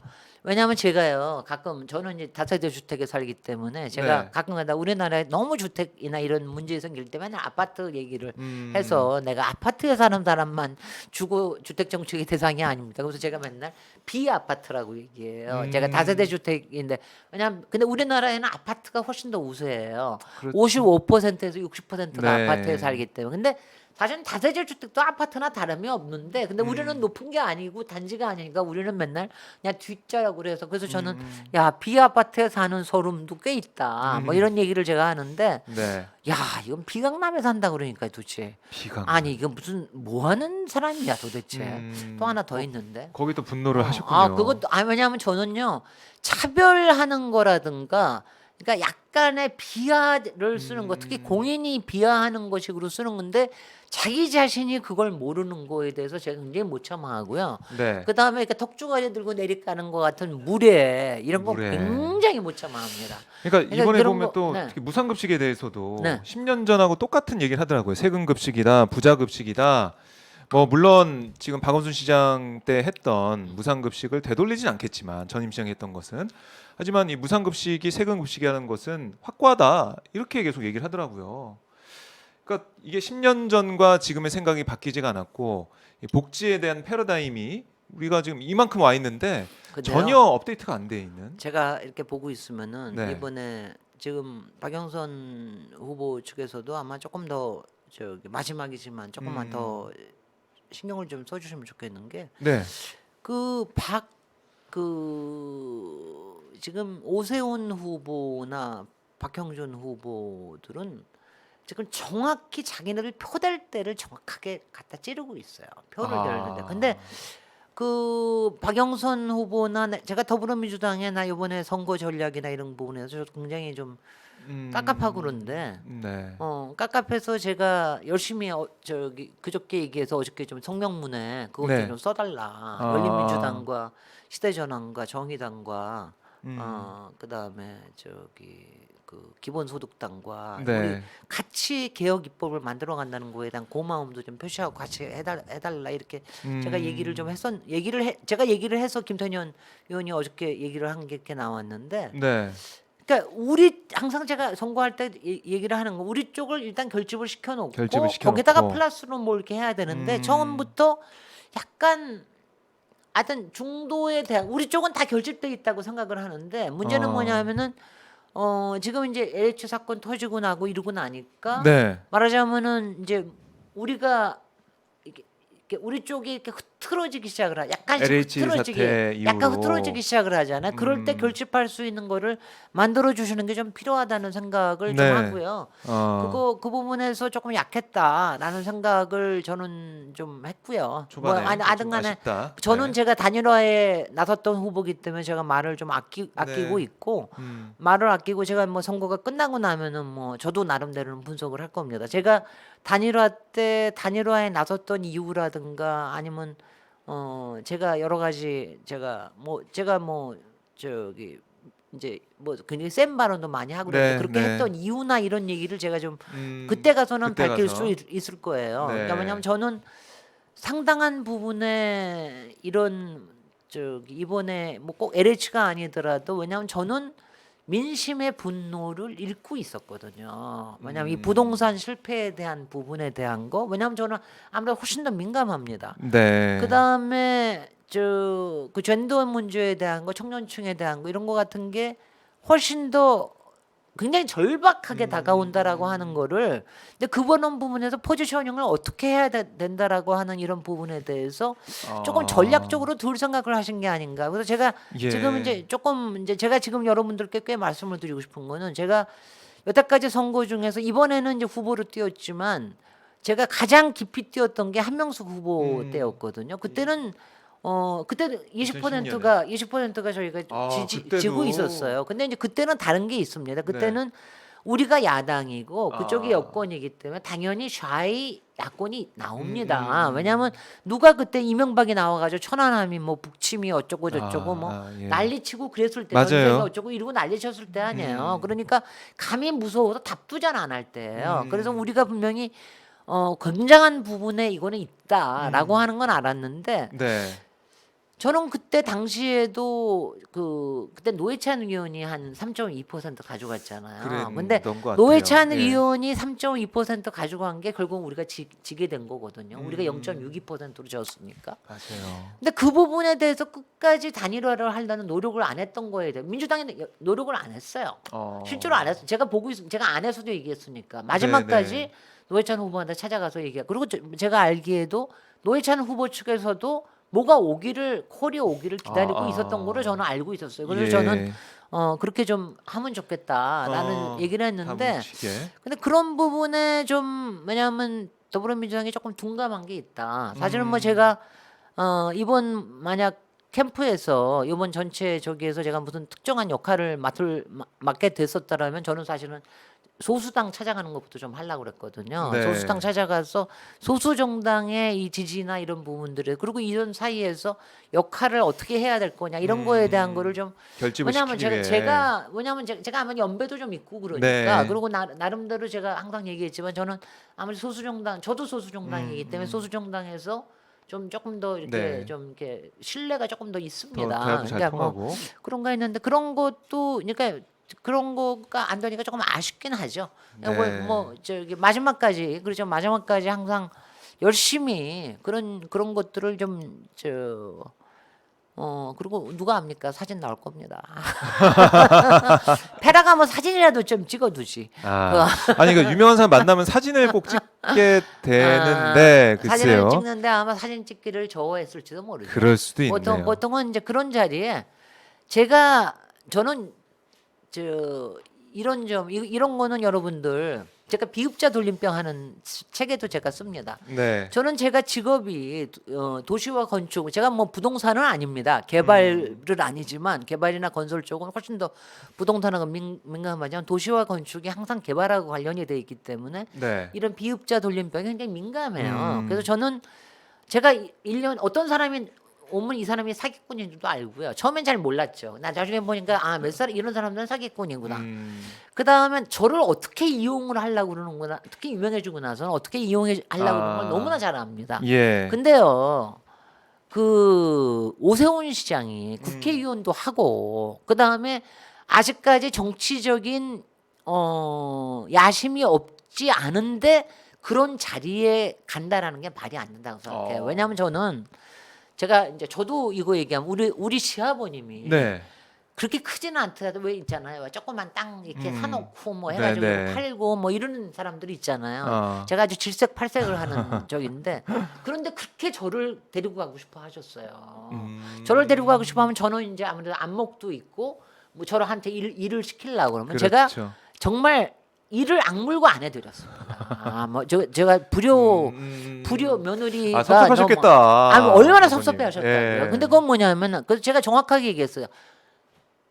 왜냐하면 제가요 가끔 저는 이제 다세대 주택에 살기 때문에 제가 네. 가끔가다 우리나라에 너무 주택이나 이런 문제 생길 때 맨날 아파트 얘기를 해서 내가 아파트에 사는 사람만 주거 주택 정책의 대상이 아닙니다. 그래서 제가 맨날 비아파트라고 얘기해요. 제가 다세대 주택인데 왜냐하면 근데 우리나라에는 아파트가 훨씬 더 우세해요. 그렇죠. 55%에서 60%가 네. 아파트에 살기 때문에. 근데 사실은 다세대 주택도 아파트나 다름이 없는데 근데 우리는 높은 게 아니고 단지가 아니니까 우리는 맨날 그냥 뒷자라고 그래서 저는 야 비아파트에 사는 서름도 꽤 있다 뭐 이런 얘기를 제가 하는데 네. 야 이건 비강남에 산다 그러니까 도대체 비강. 아니 이거 무슨 뭐 하는 사람이야 도대체 또 하나 더 있는데 거기 또 분노를 하셨군요. 그것도 왜냐하면 저는요 차별하는 거라든가 그러니까 약간의 비하를 쓰는 거 특히 공인이 비하하는 것식으로 쓰는 건데 자기 자신이 그걸 모르는 거에 대해서 제가 굉장히 못 참아하고요. 네. 그다음에 이렇게 턱주가리 들고 내리까는 것 같은 무례 이런 거 무례. 굉장히 못 참아합니다. 그러니까 이번에 그런 보면 거, 또 네. 특히 무상급식에 대해서도 네. 10년 전하고 똑같은 얘기를 하더라고요. 세금급식이다, 부자급식이다. 뭐 물론 지금 박원순 시장 때 했던 무상급식을 되돌리진 않겠지만 전임 시장이 했던 것은 하지만 이 무상급식이 세금급식이라는 것은 확고하다 이렇게 계속 얘기를 하더라고요. 그러니까 이게 10년 전과 지금의 생각이 바뀌지가 않았고 이 복지에 대한 패러다임이 우리가 지금 이만큼 와 있는데 근데요, 전혀 업데이트가 안 돼 있는. 제가 이렇게 보고 있으면은 네. 이번에 지금 박영선 후보 측에서도 아마 조금 더 저기 마지막이지만 조금만 더 신경을 좀 써주시면 좋겠는 게 네. 지금 오세훈 후보나 박형준 후보들은 지금 정확히 자기네들 표될 때를 정확하게 갖다 찌르고 있어요. 표를 열는데. 근데 그 박영선 후보나 제가 더불어민주당에 나 이번에 선거 전략이나 이런 부분에서 저도 굉장히 좀 깝깝하고 그런데 네. 깝깝해서 제가 열심히 저기 그저께 얘기해서 어저께 좀 성명문에 그것 네. 좀 써달라. 아. 열린민주당과 시대전환과 정의당과 음. 그다음에 저기 그 기본소득당과 우리 네. 같이 개혁 입법을 만들어 간다는 거에 대한 고마움도 좀 표시하고 같이 해달라 이렇게 제가 얘기를 좀 제가 얘기를 해서 김태년 의원이 어저께 얘기를 한 게 이렇게 나왔는데 네. 그러니까 우리 항상 제가 선거할 때 얘기를 하는 거 우리 쪽을 일단 결집을 시켜놓고 결집을 시켜놓고. 거기다가 플러스로 뭐 이렇게 해야 되는데 처음부터 약간 하여튼 중도에 대한 우리 쪽은 다 결집돼 있다고 생각을 하는데 문제는 뭐냐면은 지금 이제 LH 사건 터지고 나고 이러고 나니까 네. 말하자면은 이제 우리가 이렇게 우리 쪽이 이렇게 흐트러지기 시작을 약간씩 LH 사태 이후로. 약간 흐트러지기 시작을 하잖아요. 그럴 때 결집할 수 있는 거를 만들어 주시는 게 좀 필요하다는 생각을 네. 좀 하고요. 그 부분에서 조금 약했다라는 생각을 저는 좀 했고요. 초반에 좀 아등간에 아쉽다. 저는 네. 제가 단일화에 나섰던 후보기 때문에 제가 말을 좀 아끼고 네. 있고 말을 아끼고 제가 뭐 선거가 끝나고 나면은 뭐 저도 나름대로는 분석을 할 겁니다. 제가 단일화 때 단일화에 나섰던 이유라든가 아니면 제가 여러 가지 제가 뭐 저기 이제 뭐 굉장히 센 발언도 많이 하고 그랬는데 네, 그렇게 네. 했던 이유나 이런 얘기를 제가 좀 그때 가서는 그때 밝힐 가서. 수 있을 거예요. 네. 그러니까 왜냐하면 저는 상당한 부분에 이런 저기 이번에 뭐 꼭 LH가 아니더라도 왜냐하면 저는 민심의 분노를 읽고 있었거든요. 왜냐하면 이 부동산 실패에 대한 부분에 대한 거 왜냐하면 저는 아무래도 훨씬 더 민감합니다. 네. 그다음에 그 젠더 문제에 대한 거 청년층에 대한 거 이런 거 같은 게 훨씬 더 굉장히 절박하게 다가온다라고 하는 거를 근데 그런 부분에서 포지셔닝을 어떻게 해야 된다라고 하는 이런 부분에 대해서 조금 전략적으로 덜 생각을 하신 게 아닌가. 그래서 제가 예. 지금 이제 조금 이제 제가 지금 여러분들께 꽤 말씀을 드리고 싶은 거는 제가 여태까지 선거 중에서 이번에는 이제 후보로 뛰었지만 제가 가장 깊이 뛰었던 게 한명숙 후보 때였거든요. 그때는 그때 20%가 저희가 그때도. 지고 있었어요. 근데 이제 그때는 다른 게 있습니다. 그때는 우리가 야당이고 그쪽이 여권이기 때문에 당연히 좌의 야권이 나옵니다. 왜냐하면 누가 그때 이명박이 나와가지고 천안함이 뭐 북침이 어쩌고 저쩌고 뭐 예. 난리치고 그랬을 때 맞아요. 전쟁이 어쩌고 이러고 난리쳤을 때 아니에요. 그러니까 감히 무서워서 답두잔 안 할 때예요. 그래서 우리가 분명히 굉장한 부분에 이거는 있다라고 하는 건 알았는데 네. 저는 그때 당시에도 그때 노회찬 의원이 한 3.2% 가져갔잖아요. 근데 그랬던 것 같아요. 노회찬 예. 의원이 3.2% 가져간 게 결국 우리가 지게 된 거거든요. 우리가 0.62%로 졌으니까. 맞아요. 근데 그 부분에 대해서 끝까지 단일화를 하려는 노력을 안 했던 거에 대해 민주당이 노력을 안 했어요. 실제로 안 했어요. 제가 안 해서도 얘기했으니까 마지막까지 네. 노회찬 후보한테 찾아가서 얘기하고 그리고 제가 알기에도 노회찬 후보 측에서도 뭐가 오기를 콜이 오기를 기다리고 있었던 거를 저는 알고 있었어요. 그래서 예. 저는 그렇게 좀 하면 좋겠다라는 얘기를 했는데 다뭉치게. 근데 그런 부분에 좀 왜냐하면 더불어민주당이 조금 둔감한 게 있다. 사실은 뭐 제가 이번 만약 캠프에서 이번 전체 저기에서 제가 무슨 특정한 역할을 맡게 됐었다라면 저는 사실은 소수당 찾아가는 것부터 좀 하려고 그랬거든요. 네. 소수당 찾아가서 소수 정당의 이 지지나 이런 부분들에 그리고 이런 사이에서 역할을 어떻게 해야 될 거냐 이런 거에 대한 거를 좀 결집을 왜냐하면 시키기 위해. 제가 아무래도 연배도 좀 있고 그러니까 네. 그리고 나름대로 제가 항상 얘기했지만 저는 아무리 소수 정당 저도 소수 정당이기 때문에 소수 정당에서 좀 조금 더 이렇게 네. 좀 이렇게 신뢰가 조금 더 있습니다. 대화도 잘 그러니까 통하고. 그런 거 있는데 그런 것도 그러니까 그런 거가 안 되니까 조금 아쉽긴 하죠. 네. 뭐 저기 마지막까지 그렇죠. 마지막까지 항상 열심히 그런 것들을 좀 그리고 누가 압니까? 사진 나올 겁니다. 페라가 뭐 사진이라도 좀 찍어두지. 아니 그 유명한 사람 만나면 사진을 꼭 찍게 되는데 사진을 글쎄요. 찍는데 아마 사진 찍기를 좋아했을지도 모르죠. 그럴 수도 있네요. 보통은 이제 그런 자리에 저는 이런 거는 여러분들 제가 비읍자 돌림병 하는 책에도 제가 씁니다. 네. 저는 제가 직업이 도시와 건축, 제가 뭐 부동산은 아닙니다. 개발은 아니지만 개발이나 건설 쪽은 훨씬 더 부동산하고 민감하지만 도시와 건축이 항상 개발하고 관련이 돼 있기 때문에 네. 이런 비읍자 돌림병이 굉장히 민감해요. 음. 그래서 저는 제가 1년 어떤 사람이 오면 이 사람이 사기꾼인 줄도 알고요. 처음엔 잘 몰랐죠. 나중에 보니까 아, 몇 살 이런 사람들은 사기꾼이구나. 그 다음에 저를 어떻게 이용을 하려고 그러는구나. 특히 유명해지고 나서는 어떻게 이용하려고 그러는 걸 너무나 잘 압니다. 예. 근데요, 그 오세훈 시장이 국회의원도 하고 그 다음에 아직까지 정치적인 야심이 없지 않은데 그런 자리에 간다라는 게 말이 안 된다고 생각해요. 왜냐하면 저는 제가 이제 저도 이거 얘기하면 우리 시아버님이 네. 그렇게 크지는 않더라도 왜 있잖아요. 조그만 땅 이렇게 사놓고 뭐 네, 해가지고 네. 팔고 뭐 이런 사람들이 있잖아요. 어. 제가 아주 질색팔색을 하는 적인데 그런데 그렇게 저를 데리고 가고 싶어 하셨어요. 저를 데리고 가고 싶어 하면 저는 이제 아무래도 안목도 있고 뭐 저한테 일을 시키려고 그러면 제가 그렇죠. 정말 일을 악물고 안 해드렸습니다. 뭐 제가 불효 며느리가 아, 섭섭하셨겠다. 너무, 얼마나 아버님. 섭섭해하셨다고요. 예. 근데 그건 뭐냐면 그래서 제가 정확하게 얘기했어요.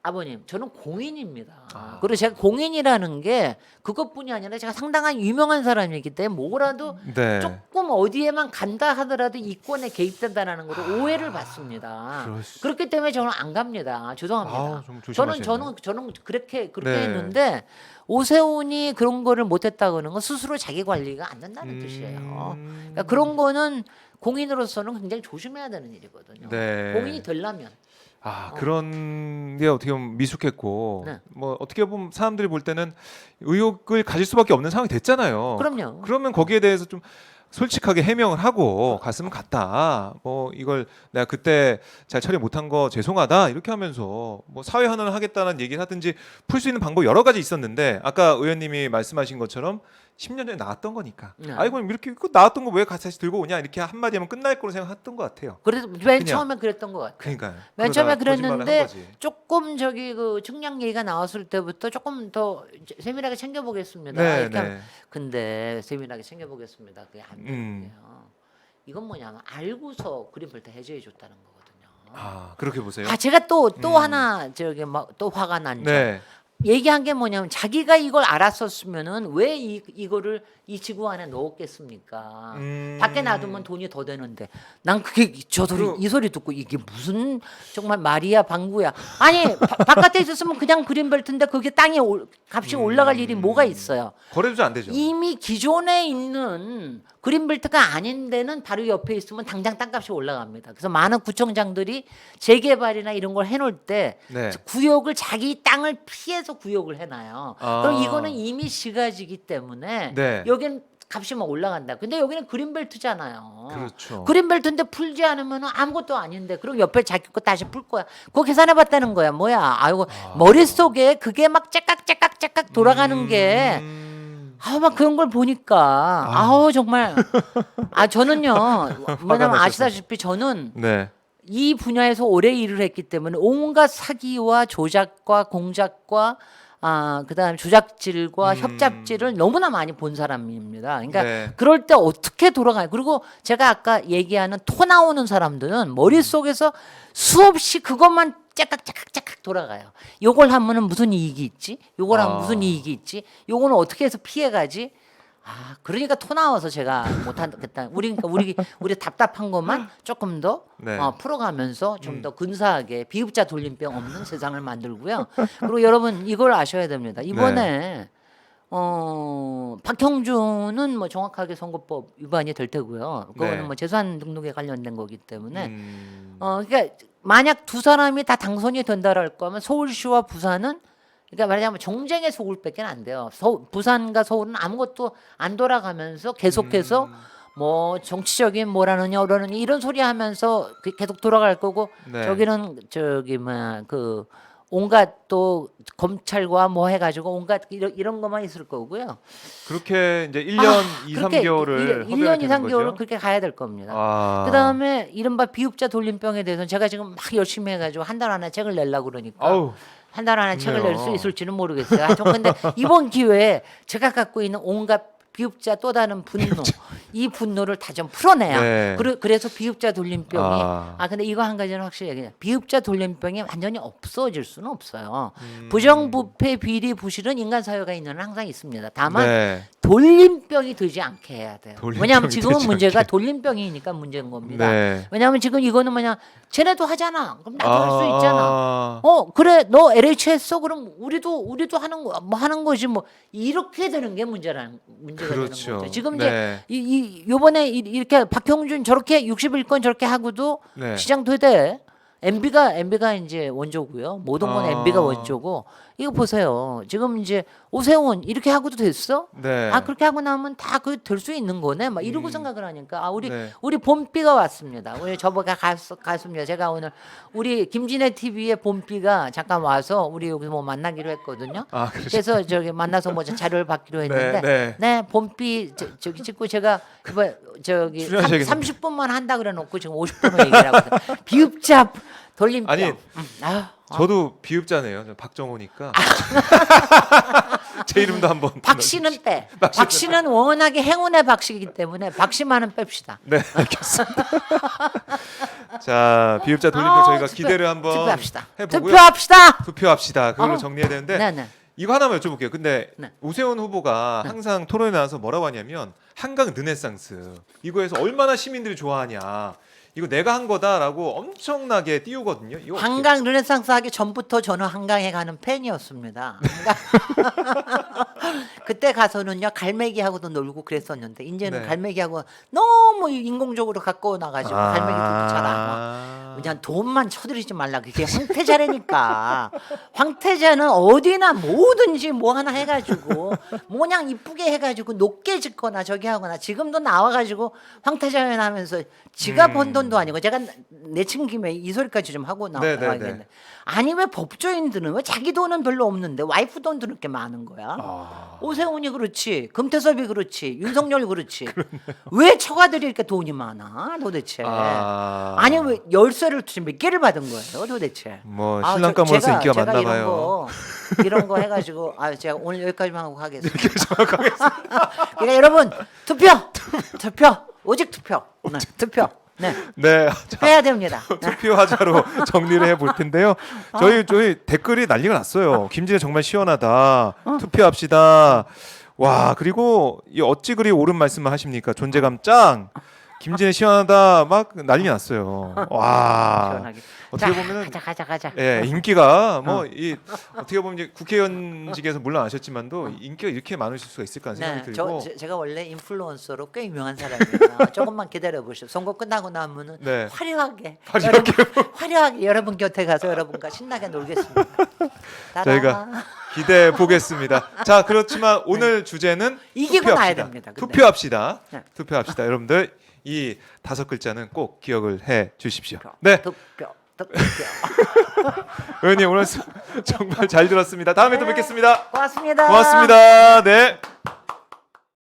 아버님, 저는 공인입니다. 그리고 제가 공인이라는 게 그것뿐이 아니라 제가 상당한 유명한 사람이기 때문에 뭐라도 네. 조금 어디에만 간다 하더라도 이권에 개입된다라는 걸 오해를 받습니다. 그렇기 때문에 저는 안 갑니다. 죄송합니다. 아우, 좀 조심하시네. 저는 그렇게 네. 했는데 오세훈이 그런 거를 못했다고는 건 스스로 자기 관리가 안 된다는 뜻이에요. 그러니까 그런 거는 공인으로서는 굉장히 조심해야 되는 일이거든요. 네. 공인이 되려면. 그런 게 어떻게 보면 미숙했고 네. 뭐 어떻게 보면 사람들이 볼 때는 의혹을 가질 수밖에 없는 상황이 됐잖아요. 그럼요. 그러면 거기에 대해서 좀 솔직하게 해명을 하고 갔으면 갔다. 뭐 이걸 내가 그때 잘 처리 못한 거 죄송하다 이렇게 하면서 뭐 사회 환원을 하겠다는 얘기를 하든지 풀 수 있는 방법 여러 가지 있었는데 아까 의원님이 말씀하신 것처럼 10년 전에 나왔던 거니까. 네. 아이고 이렇게 나왔던 거 왜 다시 들고 오냐 이렇게 한마디 하면 끝날 거로 생각했던 것 같아요. 그래서 맨 그냥. 처음에 그랬던 것 같아요. 그러니까요. 맨 그러다가 처음에 거짓말을 한 그랬는데 거지. 조금 그 측량 얘기가 나왔을 때부터 조금 더 세밀하게 챙겨보겠습니다. 네, 이렇게 하면 네. 근데 세밀하게 챙겨보겠습니다. 그게 안 음. 되는데요. 이건 뭐냐면 알고서 그림부터 해제해 줬다는 거거든요. 그렇게 보세요. 제가 또 하나 또 화가 난죠. 네. 얘기한 게 뭐냐면 자기가 이걸 알았었으면은 왜 이거를 이 지구 안에 넣었겠습니까? 밖에 놔두면 돈이 더 되는데 난 그게 저도 이 소리 듣고 이게 무슨 정말 말이야 방구야. 아니 바깥에 있었으면 그냥 그린벨트인데 그게 땅에 값이 올라갈 일이 뭐가 있어요? 거래도 잘 안 되죠. 이미 기존에 있는 그린벨트가 아닌 데는 바로 옆에 있으면 당장 땅값이 올라갑니다. 그래서 많은 구청장들이 재개발이나 이런 걸 해놓을 때 네. 구역을 자기 땅을 피해서 구역을 해놔요. 그럼 아. 이거는 이미 시가지기 때문에 네. 여기는 값이 막 올라간다. 근데 여기는 그린벨트잖아요. 그렇죠. 그린벨트인데 풀지 않으면 아무것도 아닌데 그럼 옆에 자기 거 다시 풀 거야. 그거 계산해봤다는 거야. 뭐야? 아이고 머릿속에 그게 막 째깍째깍째깍 돌아가는 게 막 그런 걸 보니까 정말 저는요. 왜냐면 아시다시피 저는 네. 이 분야에서 오래 일을 했기 때문에 온갖 사기와 조작과 공작과 그다음에 조작질과 협잡질을 너무나 많이 본 사람입니다. 그러니까 네. 그럴 때 어떻게 돌아가요? 그리고 제가 아까 얘기하는 토 나오는 사람들은 머릿속에서 수없이 그것만 째깍째깍째깍 돌아가요. 요걸 하면은 무슨 이익이 있지? 요걸 하면 무슨 이익이 있지? 요거는 어떻게 해서 피해가지? 그러니까 토 나와서 제가 못하겠다. 우리 답답한 것만 조금 더 네. 풀어가면서 좀 더 근사하게 비읍자 돌림병 없는 세상을 만들고요. 그리고 여러분 이걸 아셔야 됩니다. 이번에 박형준은 뭐 정확하게 선거법 위반이 될 테고요. 그거는 네. 뭐 재산 등록에 관련된 거기 때문에 그러니까 만약 두 사람이 다 당선이 된다랄 거면 서울시와 부산은 그러니까 말하자면 정쟁의 소굴밖에 안 돼요. 부산과 서울은 아무것도 안 돌아가면서 계속해서 뭐 정치적인 뭐라느냐 어라느냐 이런 소리 하면서 계속 돌아갈 거고 네. 저기는 온갖 또 검찰과 뭐 해가지고 온갖 이런 것만 있을 거고요. 그렇게 이제 1년 2, 3개월을 1년 2, 3개월은 그렇게 가야 될 겁니다. 그다음에 이른바 비읍자 돌림병에 대해서는 제가 지금 막 열심히 해가지고 한 달 안에 책을 내려고 그러니까 아우. 한 달 안에 책을 낼 수 그렇네요. 있을지는 모르겠어요. 하여튼 근데 이번 기회에 제가 갖고 있는 온갖 비읍자 또 다른 분노, 이 분노를 다 좀 풀어내야. 네. 그래서 비읍자 돌림병이 아. 근데 이거 한 가지는 확실히 얘기해요. 비읍자 돌림병이 완전히 없어질 수는 없어요. 부정부패 비리 부실은 인간 사회가 있는 한 항상 있습니다. 다만 네. 돌림병이 들지 않게 해야 돼요. 돌림병이 왜냐하면 지금은 들지 문제가 않게. 돌림병이니까 문제인 겁니다. 네. 왜냐하면 지금 이거는 뭐냐, 쟤네도 하잖아. 그럼 나도 할 수 있잖아. 아. 그래 너 LH 했어 그럼 우리도 하는 거 뭐 하는 거지 뭐 이렇게 되는 게 문제가 그렇죠. 되는 거죠. 지금 네. 이제 요번에 이렇게 박형준 저렇게 61건 저렇게 하고도 네. 시장 되대. MB가 이제 원조고요. 모든 건 아. MB가 원조고. 이거 보세요. 지금 이제 오세훈 이렇게 하고도 됐어? 네. 그렇게 하고 나면 다 그 될 수 있는 거네. 막 이러고 생각을 하니까 네. 우리 봄비가 왔습니다. 우리 저번에 갔습니다. 제가 오늘 우리 김진애 TV의 봄비가 잠깐 와서 우리 여기 뭐 만나기로 했거든요. 아, 그러시- 그래서 저기 만나서 뭐 자료를 받기로 했는데, 네. 네, 봄비 저기 찍고 제가 저기 출연하셔야겠네요. 30분만 한다 그래놓고 지금 50분을 얘기를 하거든. 비읍잡 돌림병. 아니, 아유, 저도 비읍자네요. 저 박정호니까. 제 이름도 한번. 박씨는 빼. 박씨는 워낙에 행운의 박씨이기 때문에 박씨만은 뺍시다. 네, 알겠습니다. 자, 비읍자 돌림병 저희가 기대를 한번 투표합시다. 해보고요. 투표합시다. 투표합시다. 그걸로 어. 정리해야 되는데 네네. 이거 하나만 여쭤볼게요. 근데 네. 우세훈 후보가 항상 토론에 나와서 뭐라고 하냐면 한강 르네상스 이거에서 얼마나 시민들이 좋아하냐. 이거 내가 한 거다라고 엄청나게 띄우거든요. 이거 어떻게- 한강 르네상스 하기 전부터 저는 한강에 가는 팬이었습니다. 그때 가서는요 갈매기하고도 놀고 그랬었는데 이제는 네. 갈매기하고 너무 인공적으로 갖고 나가지고 갈매기들도 잘 안 와. 아. 그냥 돈만 쳐들이지 말라. 그게 황태자라니까. 황태자는 어디나 뭐든지 뭐 하나 해가지고 뭐냥 이쁘게 해가지고 높게 짓거나 저기 하거나 지금도 나와가지고 황태자연 하면서 지가 번 돈도 아니고 제가 내친 김에 이 소리까지 좀 하고 네네네. 나와야겠네. 아니 왜 법조인들은 왜 자기 돈은 별로 없는데 와이프 돈도 이렇게 많은 거야? 아. 오세훈이 그렇지, 금태섭이 그렇지, 윤석열 그렇지. 왜 처가들이 이렇게 돈이 많아 도대체? 아. 아니 왜 열쇠를 몇 개를 받은 거예요 도대체? 뭐 신랑감으로서 인기가 많나 제가 봐요. 이런 거 해가지고 제가 오늘 여기까지만 하고 가겠습니다. 그러니까 여러분 투표 오직 투표 네, 투표 네 네. 투표해야 됩니다. 네. 투표하자로 정리를 해볼 텐데요. 저희 댓글이 난리가 났어요. 김진애 정말 시원하다. 투표합시다. 와 그리고 이 어찌 그리 옳은 말씀을 하십니까? 존재감 짱. 김진애 시원하다 막 난리 났어요. 와 시원하게. 어떻게 자, 보면은 가자. 예 인기가 뭐 이 어떻게 보면 이제 국회의원직에서 물러나셨지만도 인기가 이렇게 많으실 수가 있을까 하는 생각이 네, 들고. 제가 원래 인플루언서로 꽤 유명한 사람이에요. 조금만 기다려 보시오. 선거 끝나고 나면은 네. 화려하게 화려하게. 여러분 곁에 가서 여러분과 신나게 놀겠습니다. 따라. 저희가 기대해 보겠습니다. 자 그렇지만 오늘 주제는 이기고 투표합시다. 나야 됩니다. 근데. 투표합시다. 네. 투표합시다. 여러분들 이 5글자는 꼭 기억을 해 주십시오. 네, 투표. 의원님 오늘 정말 잘 들었습니다. 다음에 또 뵙겠습니다. 고맙습니다. 고맙습니다. 네.